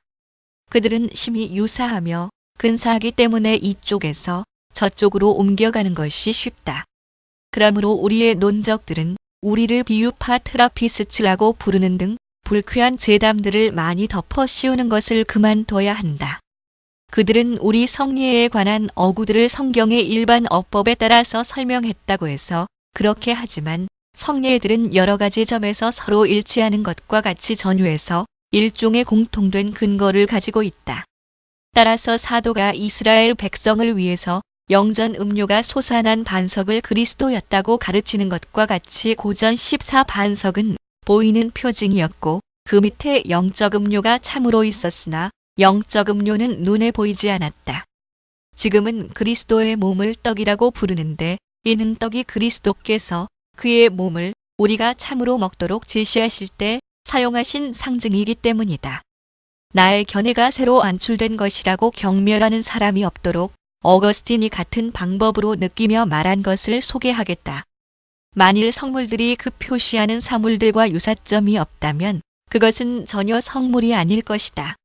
그들은 심히 유사하며 근사하기 때문에 이쪽에서 저쪽으로 옮겨가는 것이 쉽다. 그러므로 우리의 논적들은 우리를 비유파 트라피스츠라고 부르는 등 불쾌한 제담들을 많이 덮어 씌우는 것을 그만둬야 한다. 그들은 우리 성례에 관한 어구들을 성경의 일반 어법에 따라서 설명했다고 해서 그렇게 하지만 성례들은 여러 가지 점에서 서로 일치하는 것과 같이 전유해서 일종의 공통된 근거를 가지고 있다. 따라서 사도가 이스라엘 백성을 위해서 영전 음료가 솟아난 반석을 그리스도였다고 가르치는 것과 같이 고전 14 반석은 보이는 표징이었고 그 밑에 영적 음료가 참으로 있었으나 영적 음료는 눈에 보이지 않았다. 지금은 그리스도의 몸을 떡이라고 부르는데 이는 떡이 그리스도께서 그의 몸을 우리가 참으로 먹도록 제시하실 때 사용하신 상징이기 때문이다. 나의 견해가 새로 안출된 것이라고 경멸하는 사람이 없도록 어거스틴이 같은 방법으로 느끼며 말한 것을 소개하겠다. 만일 성물들이 그 표시하는 사물들과 유사점이 없다면 그것은 전혀 성물이 아닐 것이다.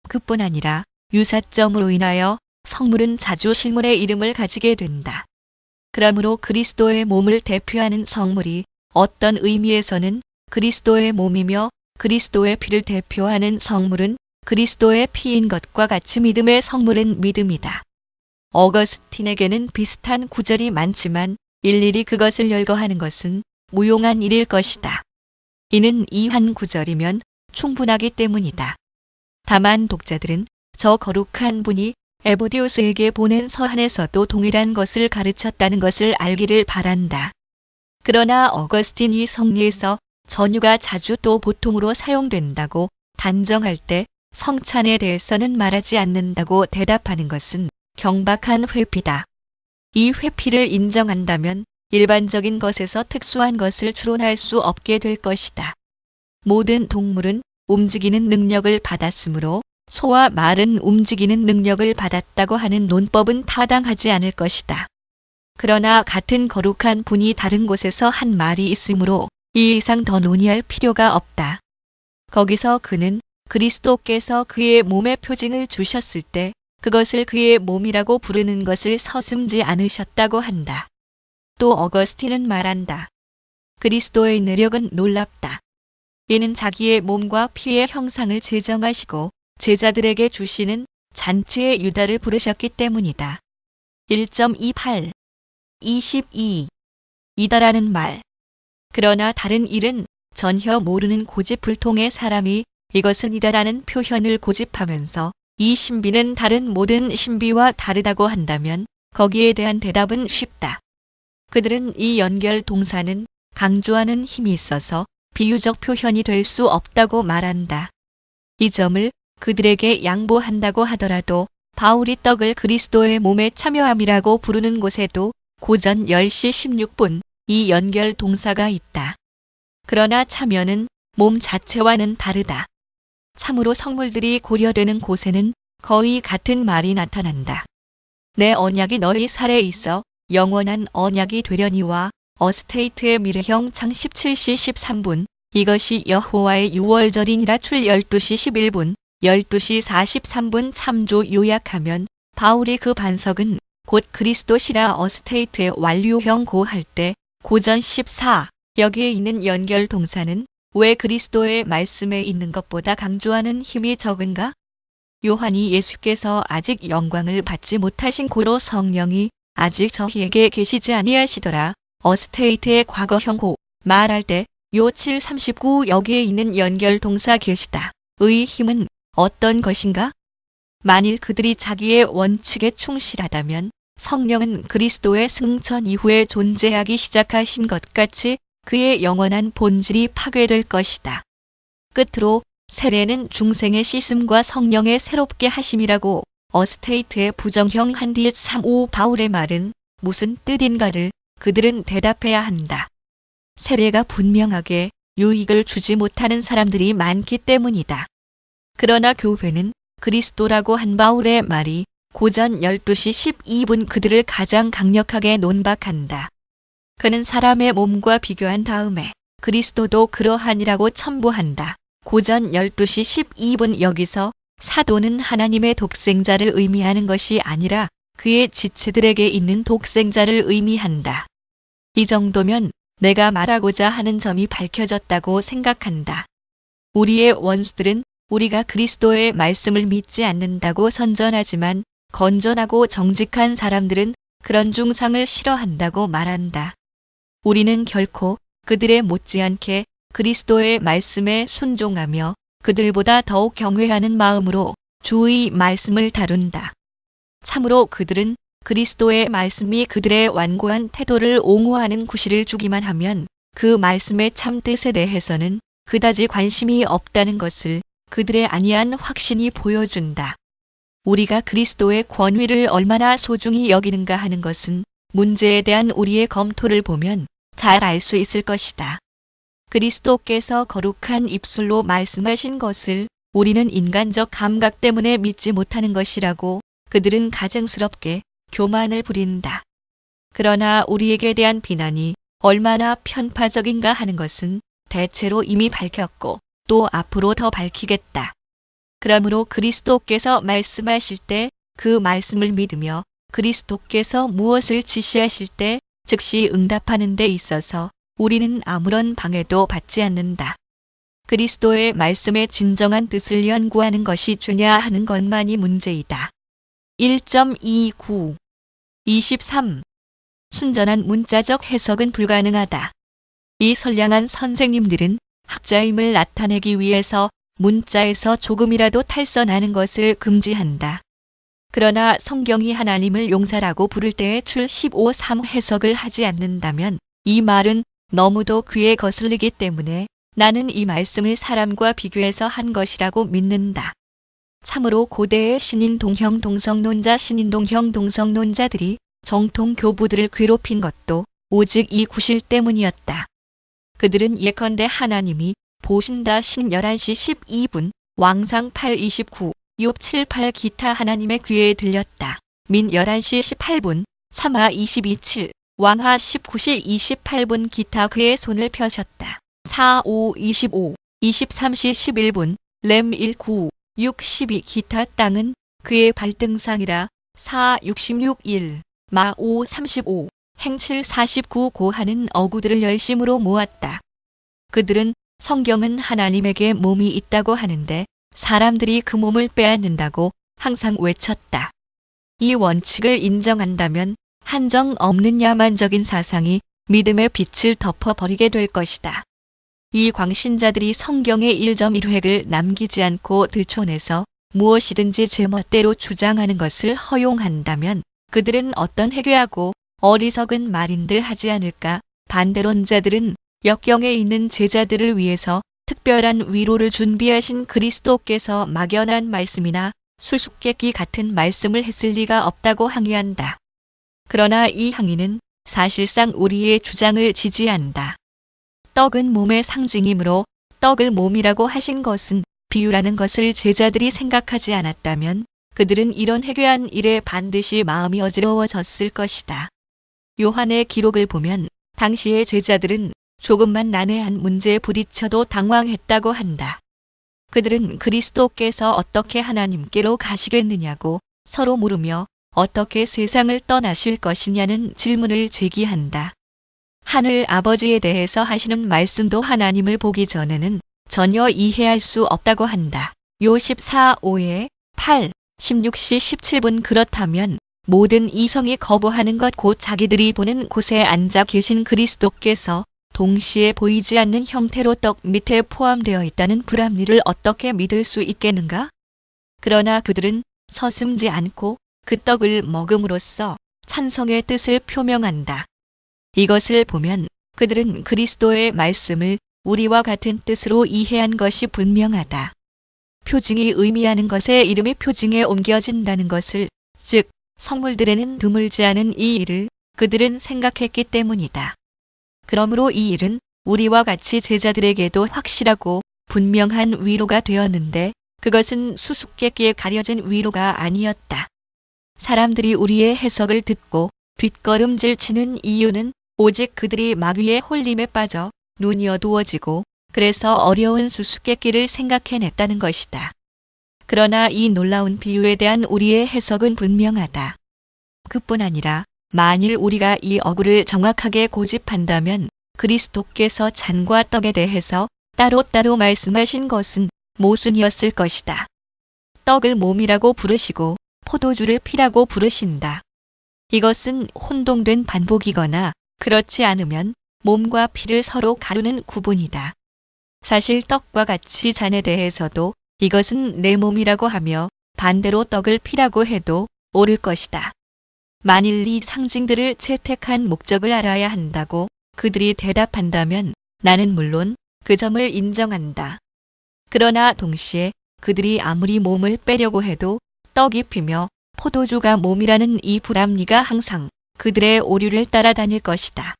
그뿐 아니라 유사점으로 인하여 성물은 자주 실물의 이름을 가지게 된다. 그러므로 그리스도의 몸을 대표하는 성물이 어떤 의미에서는 그리스도의 몸이며 그리스도의 피를 대표하는 성물은 그리스도의 피인 것과 같이 믿음의 성물은 믿음이다. 어거스틴에게는 비슷한 구절이 많지만 일일이 그것을 열거하는 것은 무용한 일일 것이다. 이는 이 한 구절이면 충분하기 때문이다. 다만 독자들은 저 거룩한 분이 에보디우스에게 보낸 서한에서도 동일한 것을 가르쳤다는 것을 알기를 바란다. 그러나 어거스틴이 성리에서 전유가 자주 또 보통으로 사용된다고 단정할 때 성찬에 대해서는 말하지 않는다고 대답하는 것은 경박한 회피다. 이 회피를 인정한다면 일반적인 것에서 특수한 것을 추론할 수 없게 될 것이다. 모든 동물은 움직이는 능력을 받았으므로 소와 말은 움직이는 능력을 받았다고 하는 논법은 타당하지 않을 것이다. 그러나 같은 거룩한 분이 다른 곳에서 한 말이 있으므로 이 이상 더 논의할 필요가 없다. 거기서 그는 그리스도께서 그의 몸에 표징을 주셨을 때 그것을 그의 몸이라고 부르는 것을 서슴지 않으셨다고 한다. 또 어거스틴은 말한다. 그리스도의 내력은 놀랍다. 이는 자기의 몸과 피의 형상을 제정하시고 제자들에게 주시는 잔치의 유다를 부르셨기 때문이다. 1.28 22. 이다라는 말. 그러나 다른 일은 전혀 모르는 고집불통의 사람이 이것은 이다라는 표현을 고집하면서 이 신비는 다른 모든 신비와 다르다고 한다면 거기에 대한 대답은 쉽다. 그들은 이 연결 동사는 강조하는 힘이 있어서 비유적 표현이 될 수 없다고 말한다. 이 점을 그들에게 양보한다고 하더라도 바울이 떡을 그리스도의 몸에 참여함이라고 부르는 곳에도 고전 10시 16분 이 연결 동사가 있다. 그러나 참여는 몸 자체와는 다르다. 참으로 성물들이 고려되는 곳에는 거의 같은 말이 나타난다. 내 언약이 너희 살에 있어 영원한 언약이 되려니와 어스테이트의 미래형 창 17시 13분 이것이 여호와의 유월절이니라 출 12시 11분 12시 43분 참조 요약하면 바울이 그 반석은 곧 그리스도시라 어스테이트의 완료형 고할 때 고전 14 여기에 있는 연결 동사는 왜 그리스도의 말씀에 있는 것보다 강조하는 힘이 적은가? 요한이 예수께서 아직 영광을 받지 못하신 고로 성령이 아직 저희에게 계시지 아니하시더라. 어스테이트의 과거형 고 말할 때 요 739 여기에 있는 연결 동사 계시다. 의 힘은 어떤 것인가? 만일 그들이 자기의 원칙에 충실하다면 성령은 그리스도의 승천 이후에 존재하기 시작하신 것 같이 그의 영원한 본질이 파괴될 것이다. 끝으로 세례는 중생의 씻음과 성령의 새롭게 하심이라고 어스테이트의 부정형 한디엣 35 바울의 말은 무슨 뜻인가를 그들은 대답해야 한다. 세례가 분명하게 유익을 주지 못하는 사람들이 많기 때문이다. 그러나 교회는 그리스도라고 한 바울의 말이 고전 12시 12분 그들을 가장 강력하게 논박한다. 그는 사람의 몸과 비교한 다음에 그리스도도 그러하니라고 첨부한다. 고전 12시 12분 여기서 사도는 하나님의 독생자를 의미하는 것이 아니라 그의 지체들에게 있는 독생자를 의미한다. 이 정도면 내가 말하고자 하는 점이 밝혀졌다고 생각한다. 우리의 원수들은 우리가 그리스도의 말씀을 믿지 않는다고 선전하지만 건전하고 정직한 사람들은 그런 중상을 싫어한다고 말한다. 우리는 결코 그들의 못지않게 그리스도의 말씀에 순종하며 그들보다 더욱 경외하는 마음으로 주의 말씀을 다룬다. 참으로 그들은 그리스도의 말씀이 그들의 완고한 태도를 옹호하는 구실을 주기만 하면 그 말씀의 참뜻에 대해서는 그다지 관심이 없다는 것을 그들의 아니한 확신이 보여준다. 우리가 그리스도의 권위를 얼마나 소중히 여기는가 하는 것은 문제에 대한 우리의 검토를 보면 잘 알 수 있을 것이다. 그리스도께서 거룩한 입술로 말씀하신 것을 우리는 인간적 감각 때문에 믿지 못하는 것이라고 그들은 가증스럽게 교만을 부린다. 그러나 우리에게 대한 비난이 얼마나 편파적인가 하는 것은 대체로 이미 밝혔고 또 앞으로 더 밝히겠다. 그러므로 그리스도께서 말씀하실 때 그 말씀을 믿으며 그리스도께서 무엇을 지시하실 때 즉시 응답하는 데 있어서 우리는 아무런 방해도 받지 않는다. 그리스도의 말씀의 진정한 뜻을 연구하는 것이 주냐 하는 것만이 문제이다. 1.29 23. 순전한 문자적 해석은 불가능하다. 이 선량한 선생님들은 학자임을 나타내기 위해서 문자에서 조금이라도 탈선하는 것을 금지한다. 그러나 성경이 하나님을 용사라고 부를 때에 출 15.3 해석을 하지 않는다면 이 말은 너무도 귀에 거슬리기 때문에 나는 이 말씀을 사람과 비교해서 한 것이라고 믿는다. 참으로 고대의 신인 동형 동성론자 신인 동형 동성론자들이 정통 교부들을 괴롭힌 것도 오직 이 구실 때문이었다. 그들은 예컨대 하나님이 보신다 신 11시 12분 왕상 8:29 욥 7:8 기타 하나님의 귀에 들렸다. 민 11시 18분 3하 22:7 왕하 19시 28분 기타 그의 손을 펴셨다. 4:5:25 23시 11분 렘 1:9 6:12 기타 땅은 그의 발등상이라 4:66:1 마 5:35 행칠 49 고하는 어구들을 열심으로 모았다. 그들은 성경은 하나님에게 몸이 있다고 하는데 사람들이 그 몸을 빼앗는다고 항상 외쳤다. 이 원칙을 인정한다면 한정 없는 야만적인 사상이 믿음의 빛을 덮어버리게 될 것이다. 이 광신자들이 성경의 1.1획을 남기지 않고 들춰내서 무엇이든지 제멋대로 주장하는 것을 허용한다면 그들은 어떤 해괴하고 어리석은 말인들 하지 않을까. 반대론자들은 역경에 있는 제자들을 위해서 특별한 위로를 준비하신 그리스도께서 막연한 말씀이나 수수께끼 같은 말씀을 했을 리가 없다고 항의한다. 그러나 이 항의는 사실상 우리의 주장을 지지한다. 떡은 몸의 상징이므로 떡을 몸이라고 하신 것은 비유라는 것을 제자들이 생각하지 않았다면 그들은 이런 해괴한 일에 반드시 마음이 어지러워졌을 것이다. 요한의 기록을 보면 당시의 제자들은 조금만 난해한 문제에 부딪혀도 당황했다고 한다. 그들은 그리스도께서 어떻게 하나님께로 가시겠느냐고 서로 물으며 어떻게 세상을 떠나실 것이냐는 질문을 제기한다. 하늘 아버지에 대해서 하시는 말씀도 하나님을 보기 전에는 전혀 이해할 수 없다고 한다. 요 14:5에 8, 16시 17분 그렇다면 모든 이성이 거부하는 것 곧 자기들이 보는 곳에 앉아 계신 그리스도께서 동시에 보이지 않는 형태로 떡 밑에 포함되어 있다는 불합리를 어떻게 믿을 수 있겠는가? 그러나 그들은 서슴지 않고 그 떡을 먹음으로써 찬성의 뜻을 표명한다. 이것을 보면 그들은 그리스도의 말씀을 우리와 같은 뜻으로 이해한 것이 분명하다. 표징이 의미하는 것의 이름이 표징에 옮겨진다는 것을, 즉 성물들에는 드물지 않은 이 일을 그들은 생각했기 때문이다. 그러므로 이 일은 우리와 같이 제자들에게도 확실하고 분명한 위로가 되었는데 그것은 수수께끼에 가려진 위로가 아니었다. 사람들이 우리의 해석을 듣고 뒷걸음질 치는 이유는 오직 그들이 마귀의 홀림에 빠져 눈이 어두워지고 그래서 어려운 수수께끼를 생각해냈다는 것이다. 그러나 이 놀라운 비유에 대한 우리의 해석은 분명하다. 그뿐 아니라 만일 우리가 이 어구를 정확하게 고집한다면 그리스도께서 잔과 떡에 대해서 따로따로 말씀하신 것은 모순이었을 것이다. 떡을 몸이라고 부르시고 포도주를 피라고 부르신다. 이것은 혼동된 반복이거나 그렇지 않으면 몸과 피를 서로 가르는 구분이다. 사실 떡과 같이 잔에 대해서도 이것은 내 몸이라고 하며 반대로 떡을 피라고 해도 옳을 것이다. 만일 이 상징들을 채택한 목적을 알아야 한다고 그들이 대답한다면 나는 물론 그 점을 인정한다. 그러나 동시에 그들이 아무리 몸을 빼려고 해도 떡이 피며 포도주가 몸이라는 이 불합리가 항상 그들의 오류를 따라다닐 것이다.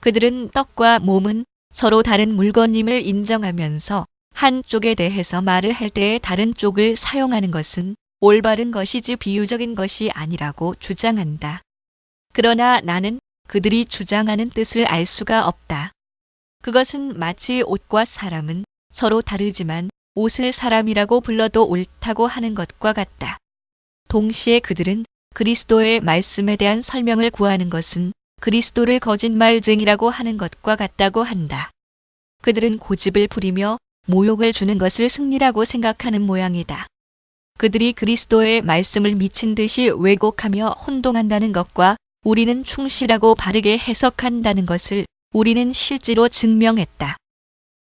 그들은 떡과 몸은 서로 다른 물건임을 인정하면서 한쪽에 대해서 말을 할 때에 다른 쪽을 사용하는 것은 올바른 것이지 비유적인 것이 아니라고 주장한다. 그러나 나는 그들이 주장하는 뜻을 알 수가 없다. 그것은 마치 옷과 사람은 서로 다르지만 옷을 사람이라고 불러도 옳다고 하는 것과 같다. 동시에 그들은 그리스도의 말씀에 대한 설명을 구하는 것은 그리스도를 거짓말쟁이라고 하는 것과 같다고 한다. 그들은 고집을 부리며 모욕을 주는 것을 승리라고 생각하는 모양이다. 그들이 그리스도의 말씀을 미친 듯이 왜곡하며 혼동한다는 것과 우리는 충실하고 바르게 해석한다는 것을 우리는 실제로 증명했다.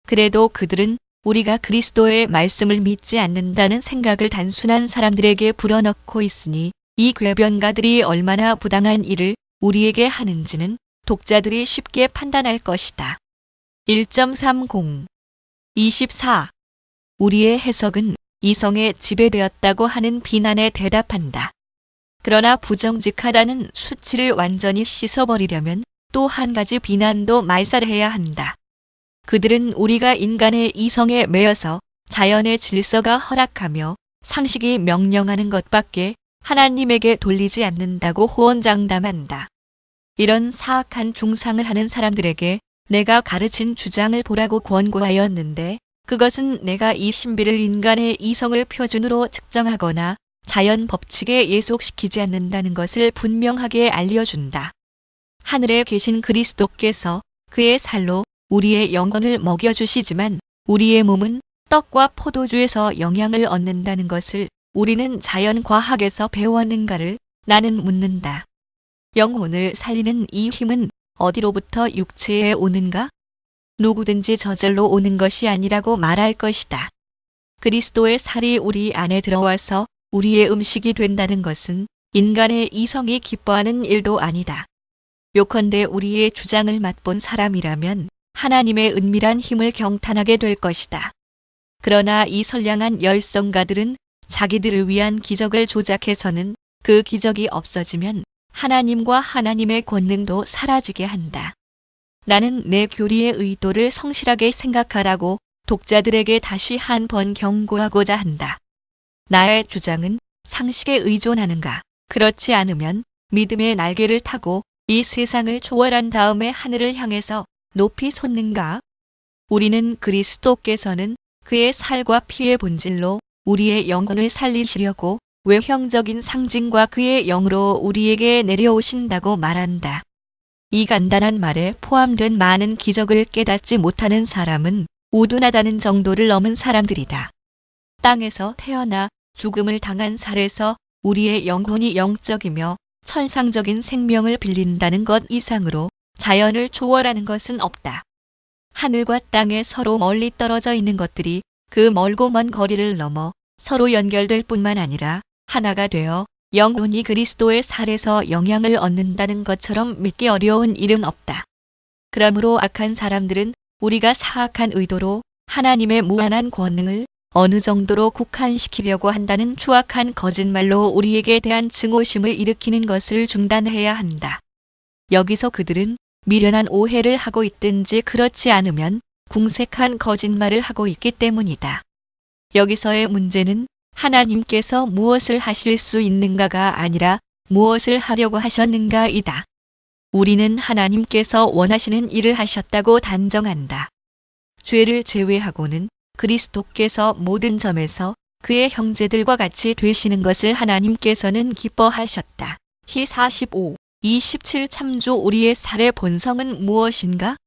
그래도 그들은 우리가 그리스도의 말씀을 믿지 않는다는 생각을 단순한 사람들에게 불어넣고 있으니 이 궤변가들이 얼마나 부당한 일을 우리에게 하는지는 독자들이 쉽게 판단할 것이다. 1.30 24. 우리의 해석은 이성에 지배되었다고 하는 비난에 대답한다. 그러나 부정직하다는 수치를 완전히 씻어버리려면 또 한 가지 비난도 말살해야 한다. 그들은 우리가 인간의 이성에 매여서 자연의 질서가 허락하며 상식이 명령하는 것밖에 하나님에게 돌리지 않는다고 호언장담한다. 이런 사악한 중상을 하는 사람들에게 내가 가르친 주장을 보라고 권고하였는데 그것은 내가 이 신비를 인간의 이성을 표준으로 측정하거나 자연 법칙에 예속시키지 않는다는 것을 분명하게 알려준다. 하늘에 계신 그리스도께서 그의 살로 우리의 영혼을 먹여주시지만 우리의 몸은 떡과 포도주에서 영양을 얻는다는 것을 우리는 자연과학에서 배웠는가를 나는 묻는다. 영혼을 살리는 이 힘은 어디로부터 육체에 오는가? 누구든지 저절로 오는 것이 아니라고 말할 것이다. 그리스도의 살이 우리 안에 들어와서 우리의 음식이 된다는 것은 인간의 이성이 기뻐하는 일도 아니다. 요컨대 우리의 주장을 맛본 사람이라면 하나님의 은밀한 힘을 경탄하게 될 것이다. 그러나 이 선량한 열성가들은 자기들을 위한 기적을 조작해서는 그 기적이 없어지면 하나님과 하나님의 권능도 사라지게 한다. 나는 내 교리의 의도를 성실하게 생각하라고 독자들에게 다시 한 번 경고하고자 한다. 나의 주장은 상식에 의존하는가? 그렇지 않으면 믿음의 날개를 타고 이 세상을 초월한 다음에 하늘을 향해서 높이 솟는가? 우리는 그리스도께서는 그의 살과 피의 본질로 우리의 영혼을 살리시려고 외형적인 상징과 그의 영으로 우리에게 내려오신다고 말한다. 이 간단한 말에 포함된 많은 기적을 깨닫지 못하는 사람은 우둔하다는 정도를 넘은 사람들이다. 땅에서 태어나 죽음을 당한 살에서 우리의 영혼이 영적이며 천상적인 생명을 빌린다는 것 이상으로 자연을 초월하는 것은 없다. 하늘과 땅에 서로 멀리 떨어져 있는 것들이 그 멀고 먼 거리를 넘어 서로 연결될 뿐만 아니라 하나가 되어 영혼이 그리스도의 살에서 영향을 얻는다는 것처럼 믿기 어려운 일은 없다. 그러므로 악한 사람들은 우리가 사악한 의도로 하나님의 무한한 권능을 어느 정도로 국한시키려고 한다는 추악한 거짓말로 우리에게 대한 증오심을 일으키는 것을 중단해야 한다. 여기서 그들은 미련한 오해를 하고 있든지 그렇지 않으면 궁색한 거짓말을 하고 있기 때문이다. 여기서의 문제는 하나님께서 무엇을 하실 수 있는가가 아니라 무엇을 하려고 하셨는가이다. 우리는 하나님께서 원하시는 일을 하셨다고 단정한다. 죄를 제외하고는 그리스도께서 모든 점에서 그의 형제들과 같이 되시는 것을 하나님께서는 기뻐하셨다. 히 45, 27 참조 우리의 살의 본성은 무엇인가?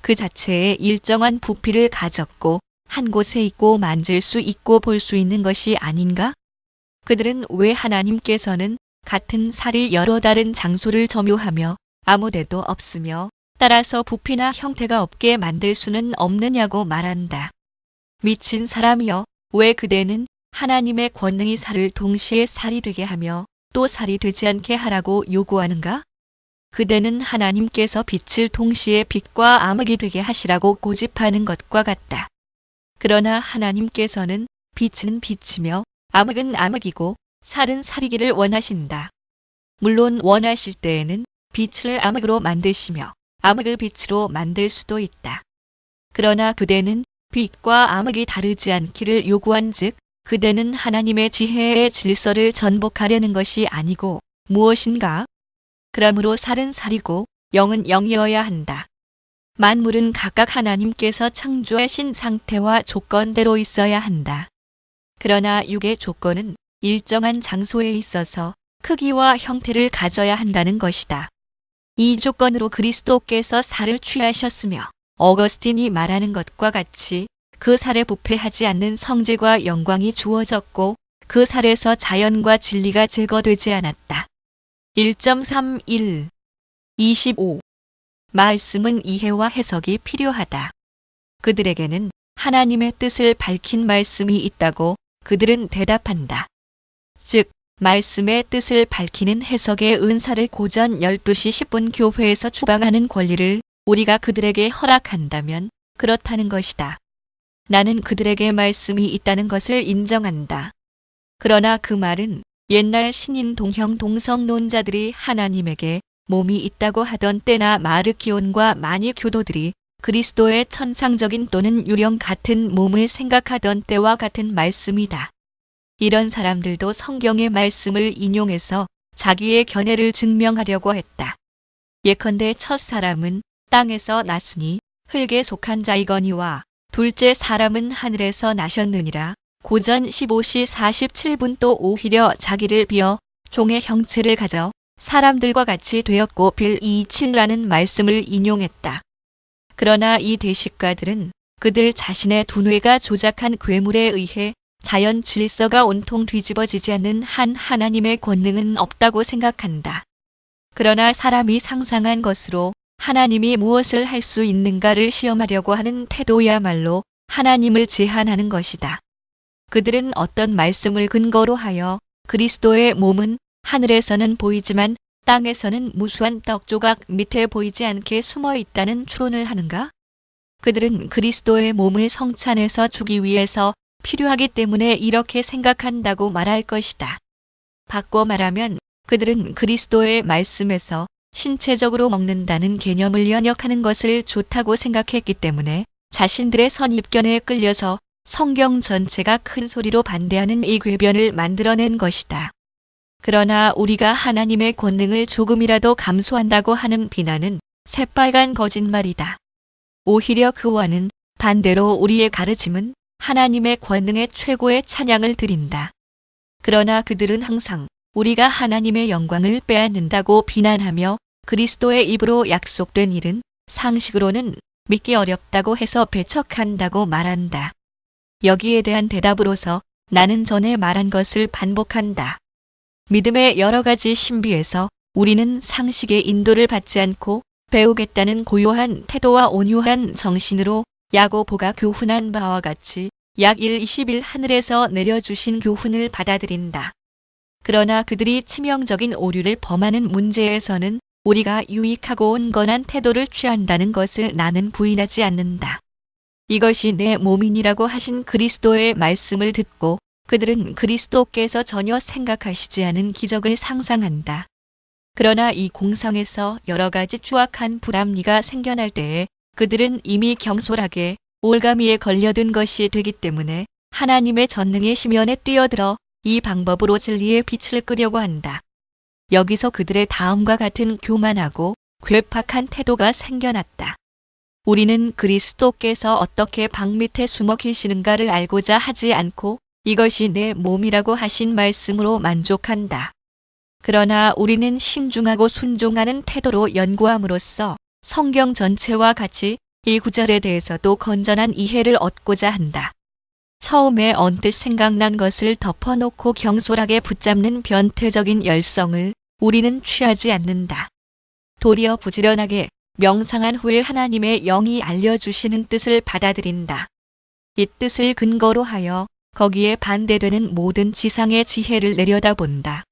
그 자체에 일정한 부피를 가졌고 한 곳에 있고 만질 수 있고 볼 수 있는 것이 아닌가? 그들은 왜 하나님께서는 같은 살이 여러 다른 장소를 점유하며 아무 데도 없으며 따라서 부피나 형태가 없게 만들 수는 없느냐고 말한다. 미친 사람이여, 왜 그대는 하나님의 권능이 살을 동시에 살이 되게 하며 또 살이 되지 않게 하라고 요구하는가? 그대는 하나님께서 빛을 동시에 빛과 암흑이 되게 하시라고 고집하는 것과 같다. 그러나 하나님께서는 빛은 빛이며 암흑은 암흑이고 살은 살이기를 원하신다. 물론 원하실 때에는 빛을 암흑으로 만드시며 암흑을 빛으로 만들 수도 있다. 그러나 그대는 빛과 암흑이 다르지 않기를 요구한즉 그대는 하나님의 지혜의 질서를 전복하려는 것이 아니고 무엇인가? 그러므로 살은 살이고 영은 영이어야 한다. 만물은 각각 하나님께서 창조하신 상태와 조건대로 있어야 한다. 그러나 육의 조건은 일정한 장소에 있어서 크기와 형태를 가져야 한다는 것이다. 이 조건으로 그리스도께서 살을 취하셨으며 어거스틴이 말하는 것과 같이 그 살에 부패하지 않는 성질과 영광이 주어졌고 그 살에서 자연과 진리가 제거되지 않았다. 1.31 25 말씀은 이해와 해석이 필요하다. 그들에게는 하나님의 뜻을 밝힌 말씀이 있다고 그들은 대답한다. 즉, 말씀의 뜻을 밝히는 해석의 은사를 고전 12시 10분 교회에서 추방하는 권리를 우리가 그들에게 허락한다면 그렇다는 것이다. 나는 그들에게 말씀이 있다는 것을 인정한다. 그러나 그 말은 옛날 신인 동형 동성론자들이 하나님에게 몸이 있다고 하던 때나 마르키온과 많이 교도들이 그리스도의 천상적인 또는 유령 같은 몸을 생각하던 때와 같은 말씀이다. 이런 사람들도 성경의 말씀을 인용해서 자기의 견해를 증명하려고 했다. 예컨대 첫 사람은 땅에서 났으니 흙에 속한 자이거니와 둘째 사람은 하늘에서 나셨느니라. 고전 15시 47분 또 오히려 자기를 비어 종의 형체를 가져 사람들과 같이 되었고 빌 27라는 말씀을 인용했다. 그러나 이 대식가들은 그들 자신의 두뇌가 조작한 괴물에 의해 자연 질서가 온통 뒤집어지지 않는 한 하나님의 권능은 없다고 생각한다. 그러나 사람이 상상한 것으로 하나님이 무엇을 할 수 있는가를 시험하려고 하는 태도야말로 하나님을 제한하는 것이다. 그들은 어떤 말씀을 근거로 하여 그리스도의 몸은 하늘에서는 보이지만 땅에서는 무수한 떡조각 밑에 보이지 않게 숨어 있다는 추론을 하는가? 그들은 그리스도의 몸을 성찬에서 주기 위해서 필요하기 때문에 이렇게 생각한다고 말할 것이다. 바꿔 말하면 그들은 그리스도의 말씀에서 신체적으로 먹는다는 개념을 연역하는 것을 좋다고 생각했기 때문에 자신들의 선입견에 끌려서 성경 전체가 큰 소리로 반대하는 이 궤변을 만들어낸 것이다. 그러나 우리가 하나님의 권능을 조금이라도 감수한다고 하는 비난은 새빨간 거짓말이다. 오히려 그와는 반대로 우리의 가르침은 하나님의 권능의 최고의 찬양을 드린다. 그러나 그들은 항상 우리가 하나님의 영광을 빼앗는다고 비난하며 그리스도의 입으로 약속된 일은 상식으로는 믿기 어렵다고 해서 배척한다고 말한다. 여기에 대한 대답으로서 나는 전에 말한 것을 반복한다. 믿음의 여러 가지 신비에서 우리는 상식의 인도를 받지 않고 배우겠다는 고요한 태도와 온유한 정신으로 야고보가 교훈한 바와 같이 약 1:20일 하늘에서 내려주신 교훈을 받아들인다. 그러나 그들이 치명적인 오류를 범하는 문제에서는 우리가 유익하고 온건한 태도를 취한다는 것을 나는 부인하지 않는다. 이것이 내 몸이니라고 하신 그리스도의 말씀을 듣고 그들은 그리스도께서 전혀 생각하시지 않은 기적을 상상한다. 그러나 이 공상에서 여러 가지 추악한 불합리가 생겨날 때에 그들은 이미 경솔하게 올가미에 걸려든 것이 되기 때문에 하나님의 전능의 심연에 뛰어들어 이 방법으로 진리의 빛을 끄려고 한다. 여기서 그들의 다음과 같은 교만하고 괴팍한 태도가 생겨났다. 우리는 그리스도께서 어떻게 방 밑에 숨어 계시는가를 알고자 하지 않고 이것이 내 몸이라고 하신 말씀으로 만족한다. 그러나 우리는 신중하고 순종하는 태도로 연구함으로써 성경 전체와 같이 이 구절에 대해서도 건전한 이해를 얻고자 한다. 처음에 언뜻 생각난 것을 덮어놓고 경솔하게 붙잡는 변태적인 열성을 우리는 취하지 않는다. 도리어 부지런하게 명상한 후에 하나님의 영이 알려주시는 뜻을 받아들인다. 이 뜻을 근거로 하여 거기에 반대되는 모든 지상의 지혜를 내려다본다.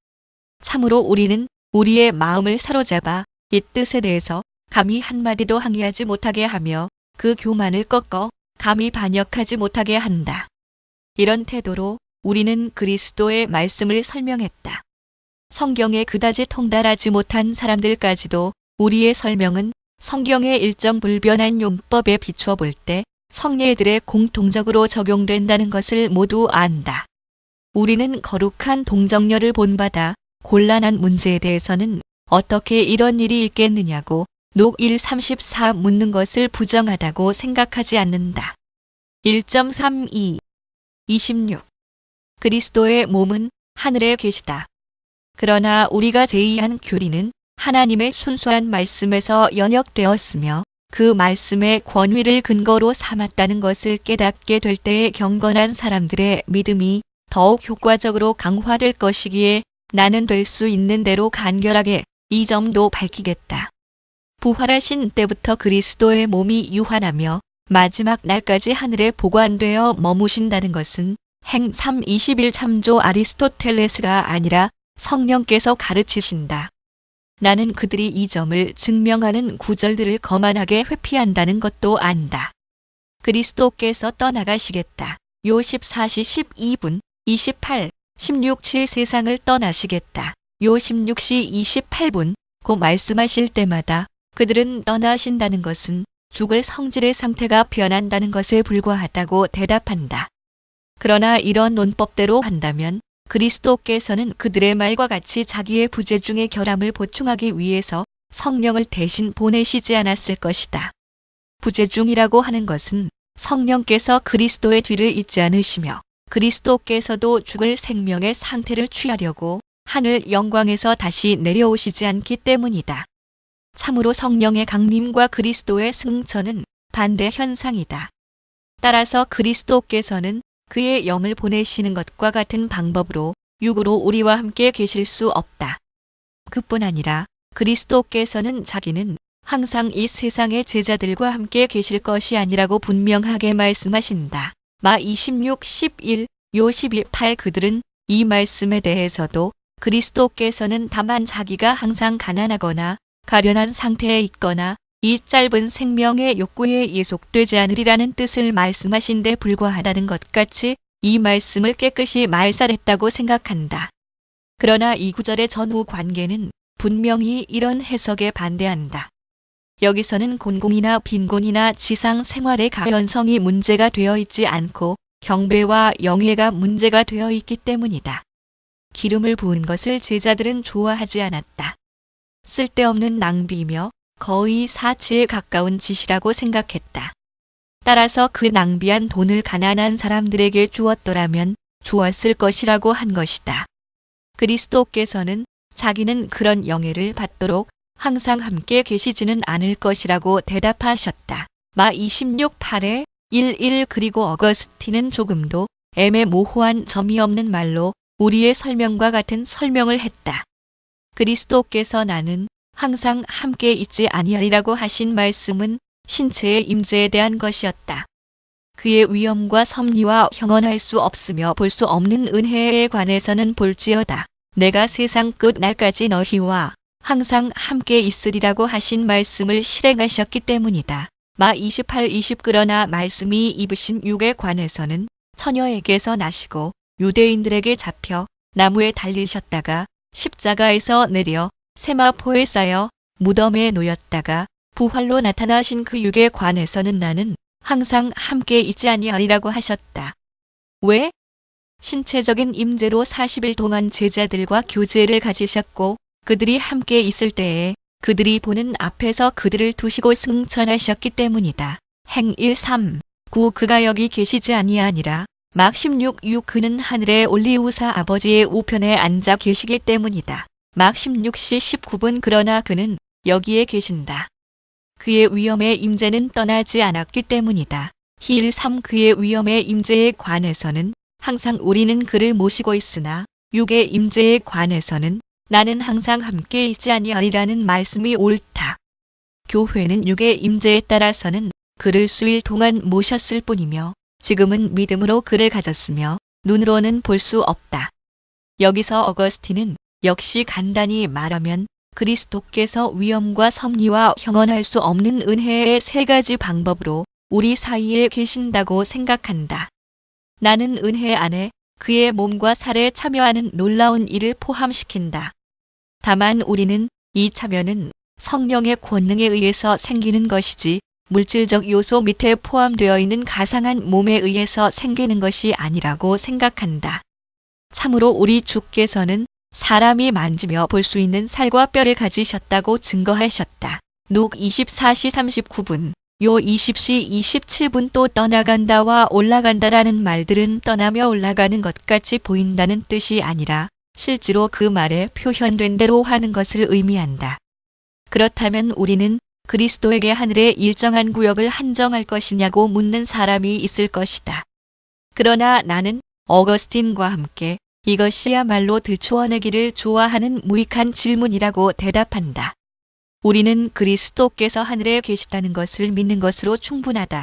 참으로 우리는 우리의 마음을 사로잡아 이 뜻에 대해서 감히 한마디도 항의하지 못하게 하며 그 교만을 꺾어 감히 반역하지 못하게 한다. 이런 태도로 우리는 그리스도의 말씀을 설명했다. 성경에 그다지 통달하지 못한 사람들까지도 우리의 설명은 성경의 일정 불변한 용법에 비추어 볼 때 성례들의 공통적으로 적용된다는 것을 모두 안다. 우리는 거룩한 동정녀를 본받아 곤란한 문제에 대해서는 어떻게 이런 일이 있겠느냐고 녹 1:34 묻는 것을 부정하다고 생각하지 않는다. 1.32 26. 그리스도의 몸은 하늘에 계시다. 그러나 우리가 제의한 교리는 하나님의 순수한 말씀에서 연역되었으며 그 말씀의 권위를 근거로 삼았다는 것을 깨닫게 될 때의 경건한 사람들의 믿음이 더욱 효과적으로 강화될 것이기에 나는 될 수 있는 대로 간결하게 이 점도 밝히겠다. 부활하신 때부터 그리스도의 몸이 유한하며 마지막 날까지 하늘에 보관되어 머무신다는 것은 행 3:21 참조 아리스토텔레스가 아니라 성령께서 가르치신다. 나는 그들이 이 점을 증명하는 구절들을 거만하게 회피한다는 것도 안다. 그리스도께서 떠나가시겠다. 요 14시 12분 28, 16칠 세상을 떠나시겠다. 요 16시 28분 고 말씀하실 때마다 그들은 떠나신다는 것은 죽을 성질의 상태가 변한다는 것에 불과하다고 대답한다. 그러나 이런 논법대로 한다면 그리스도께서는 그들의 말과 같이 자기의 부재 중의 결함을 보충하기 위해서 성령을 대신 보내시지 않았을 것이다. 부재 중이라고 하는 것은 성령께서 그리스도의 뒤를 잇지 않으시며 그리스도께서도 죽을 생명의 상태를 취하려고 하늘 영광에서 다시 내려오시지 않기 때문이다. 참으로 성령의 강림과 그리스도의 승천은 반대 현상이다. 따라서 그리스도께서는 그의 영을 보내시는 것과 같은 방법으로 육으로 우리와 함께 계실 수 없다. 그뿐 아니라 그리스도께서는 자기는 항상 이 세상의 제자들과 함께 계실 것이 아니라고 분명하게 말씀하신다. 마 26, 11, 요 12, 8 그들은 이 말씀에 대해서도 그리스도께서는 다만 자기가 항상 가난하거나 가련한 상태에 있거나 이 짧은 생명의 욕구에 예속되지 않으리라는 뜻을 말씀하신 데 불과하다는 것 같이 이 말씀을 깨끗이 말살했다고 생각한다. 그러나 이 구절의 전후 관계는 분명히 이런 해석에 반대한다. 여기서는 곤궁이나 빈곤이나 지상 생활의 가연성이 문제가 되어 있지 않고 경배와 영예가 문제가 되어 있기 때문이다. 기름을 부은 것을 제자들은 좋아하지 않았다. 쓸데없는 낭비이며 거의 사치에 가까운 짓이라고 생각했다. 따라서 그 낭비한 돈을 가난한 사람들에게 주었더라면 좋았을 것이라고 한 것이다. 그리스도께서는 자기는 그런 영예를 받도록 항상 함께 계시지는 않을 것이라고 대답하셨다. 마 26, 8에 11 그리고 어거스틴은 조금도 애매모호한 점이 없는 말로 우리의 설명과 같은 설명을 했다. 그리스도께서 나는 항상 함께 있지 아니하리라고 하신 말씀은 신체의 임재에 대한 것이었다. 그의 위엄과 섭리와 형언할 수 없으며 볼 수 없는 은혜에 관해서는 볼지어다. 내가 세상 끝날까지 너희와 항상 함께 있으리라고 하신 말씀을 실행하셨기 때문이다. 마 28, 20 그러나 말씀이 입으신 육에 관해서는 처녀에게서 나시고 유대인들에게 잡혀 나무에 달리셨다가 십자가에서 내려 세마포에 쌓여 무덤에 놓였다가 부활로 나타나신 그 육에 관해서는 나는 항상 함께 있지 아니하리라고 하셨다. 왜? 신체적인 임재로 40일 동안 제자들과 교제를 가지셨고 그들이 함께 있을 때에 그들이 보는 앞에서 그들을 두시고 승천하셨기 때문이다. 행 1, 3, 9 그가 여기 계시지 아니하니라. 막 16, 6 그는 하늘에 올리우사 아버지의 우편에 앉아 계시기 때문이다. 막 16시 19분 그러나 그는 여기에 계신다. 그의 위엄의 임재는 떠나지 않았기 때문이다. 힐 3 그의 위엄의 임재에 관해서는 항상 우리는 그를 모시고 있으나 육의 임재에 관해서는 나는 항상 함께 있지 아니하리라는 말씀이 옳다. 교회는 육의 임재에 따라서는 그를 수일 동안 모셨을 뿐이며 지금은 믿음으로 그를 가졌으며 눈으로는 볼 수 없다. 여기서 어거스틴은 역시 간단히 말하면 그리스도께서 위엄과 섭리와 형언할 수 없는 은혜의 세 가지 방법으로 우리 사이에 계신다고 생각한다. 나는 은혜 안에 그의 몸과 살에 참여하는 놀라운 일을 포함시킨다. 다만 우리는 이 참여는 성령의 권능에 의해서 생기는 것이지 물질적 요소 밑에 포함되어 있는 가상한 몸에 의해서 생기는 것이 아니라고 생각한다. 참으로 우리 주께서는 사람이 만지며 볼 수 있는 살과 뼈를 가지셨다고 증거하셨다. 룩 24시 39분, 요 20시 27분 또 떠나간다와 올라간다라는 말들은 떠나며 올라가는 것 같이 보인다는 뜻이 아니라 실제로 그 말에 표현된 대로 하는 것을 의미한다. 그렇다면 우리는 그리스도에게 하늘의 일정한 구역을 한정할 것이냐고 묻는 사람이 있을 것이다. 그러나 나는 어거스틴과 함께 이것이야말로 들추어내기를 좋아하는 무익한 질문이라고 대답한다. 우리는 그리스도께서 하늘에 계시다는 것을 믿는 것으로 충분하다.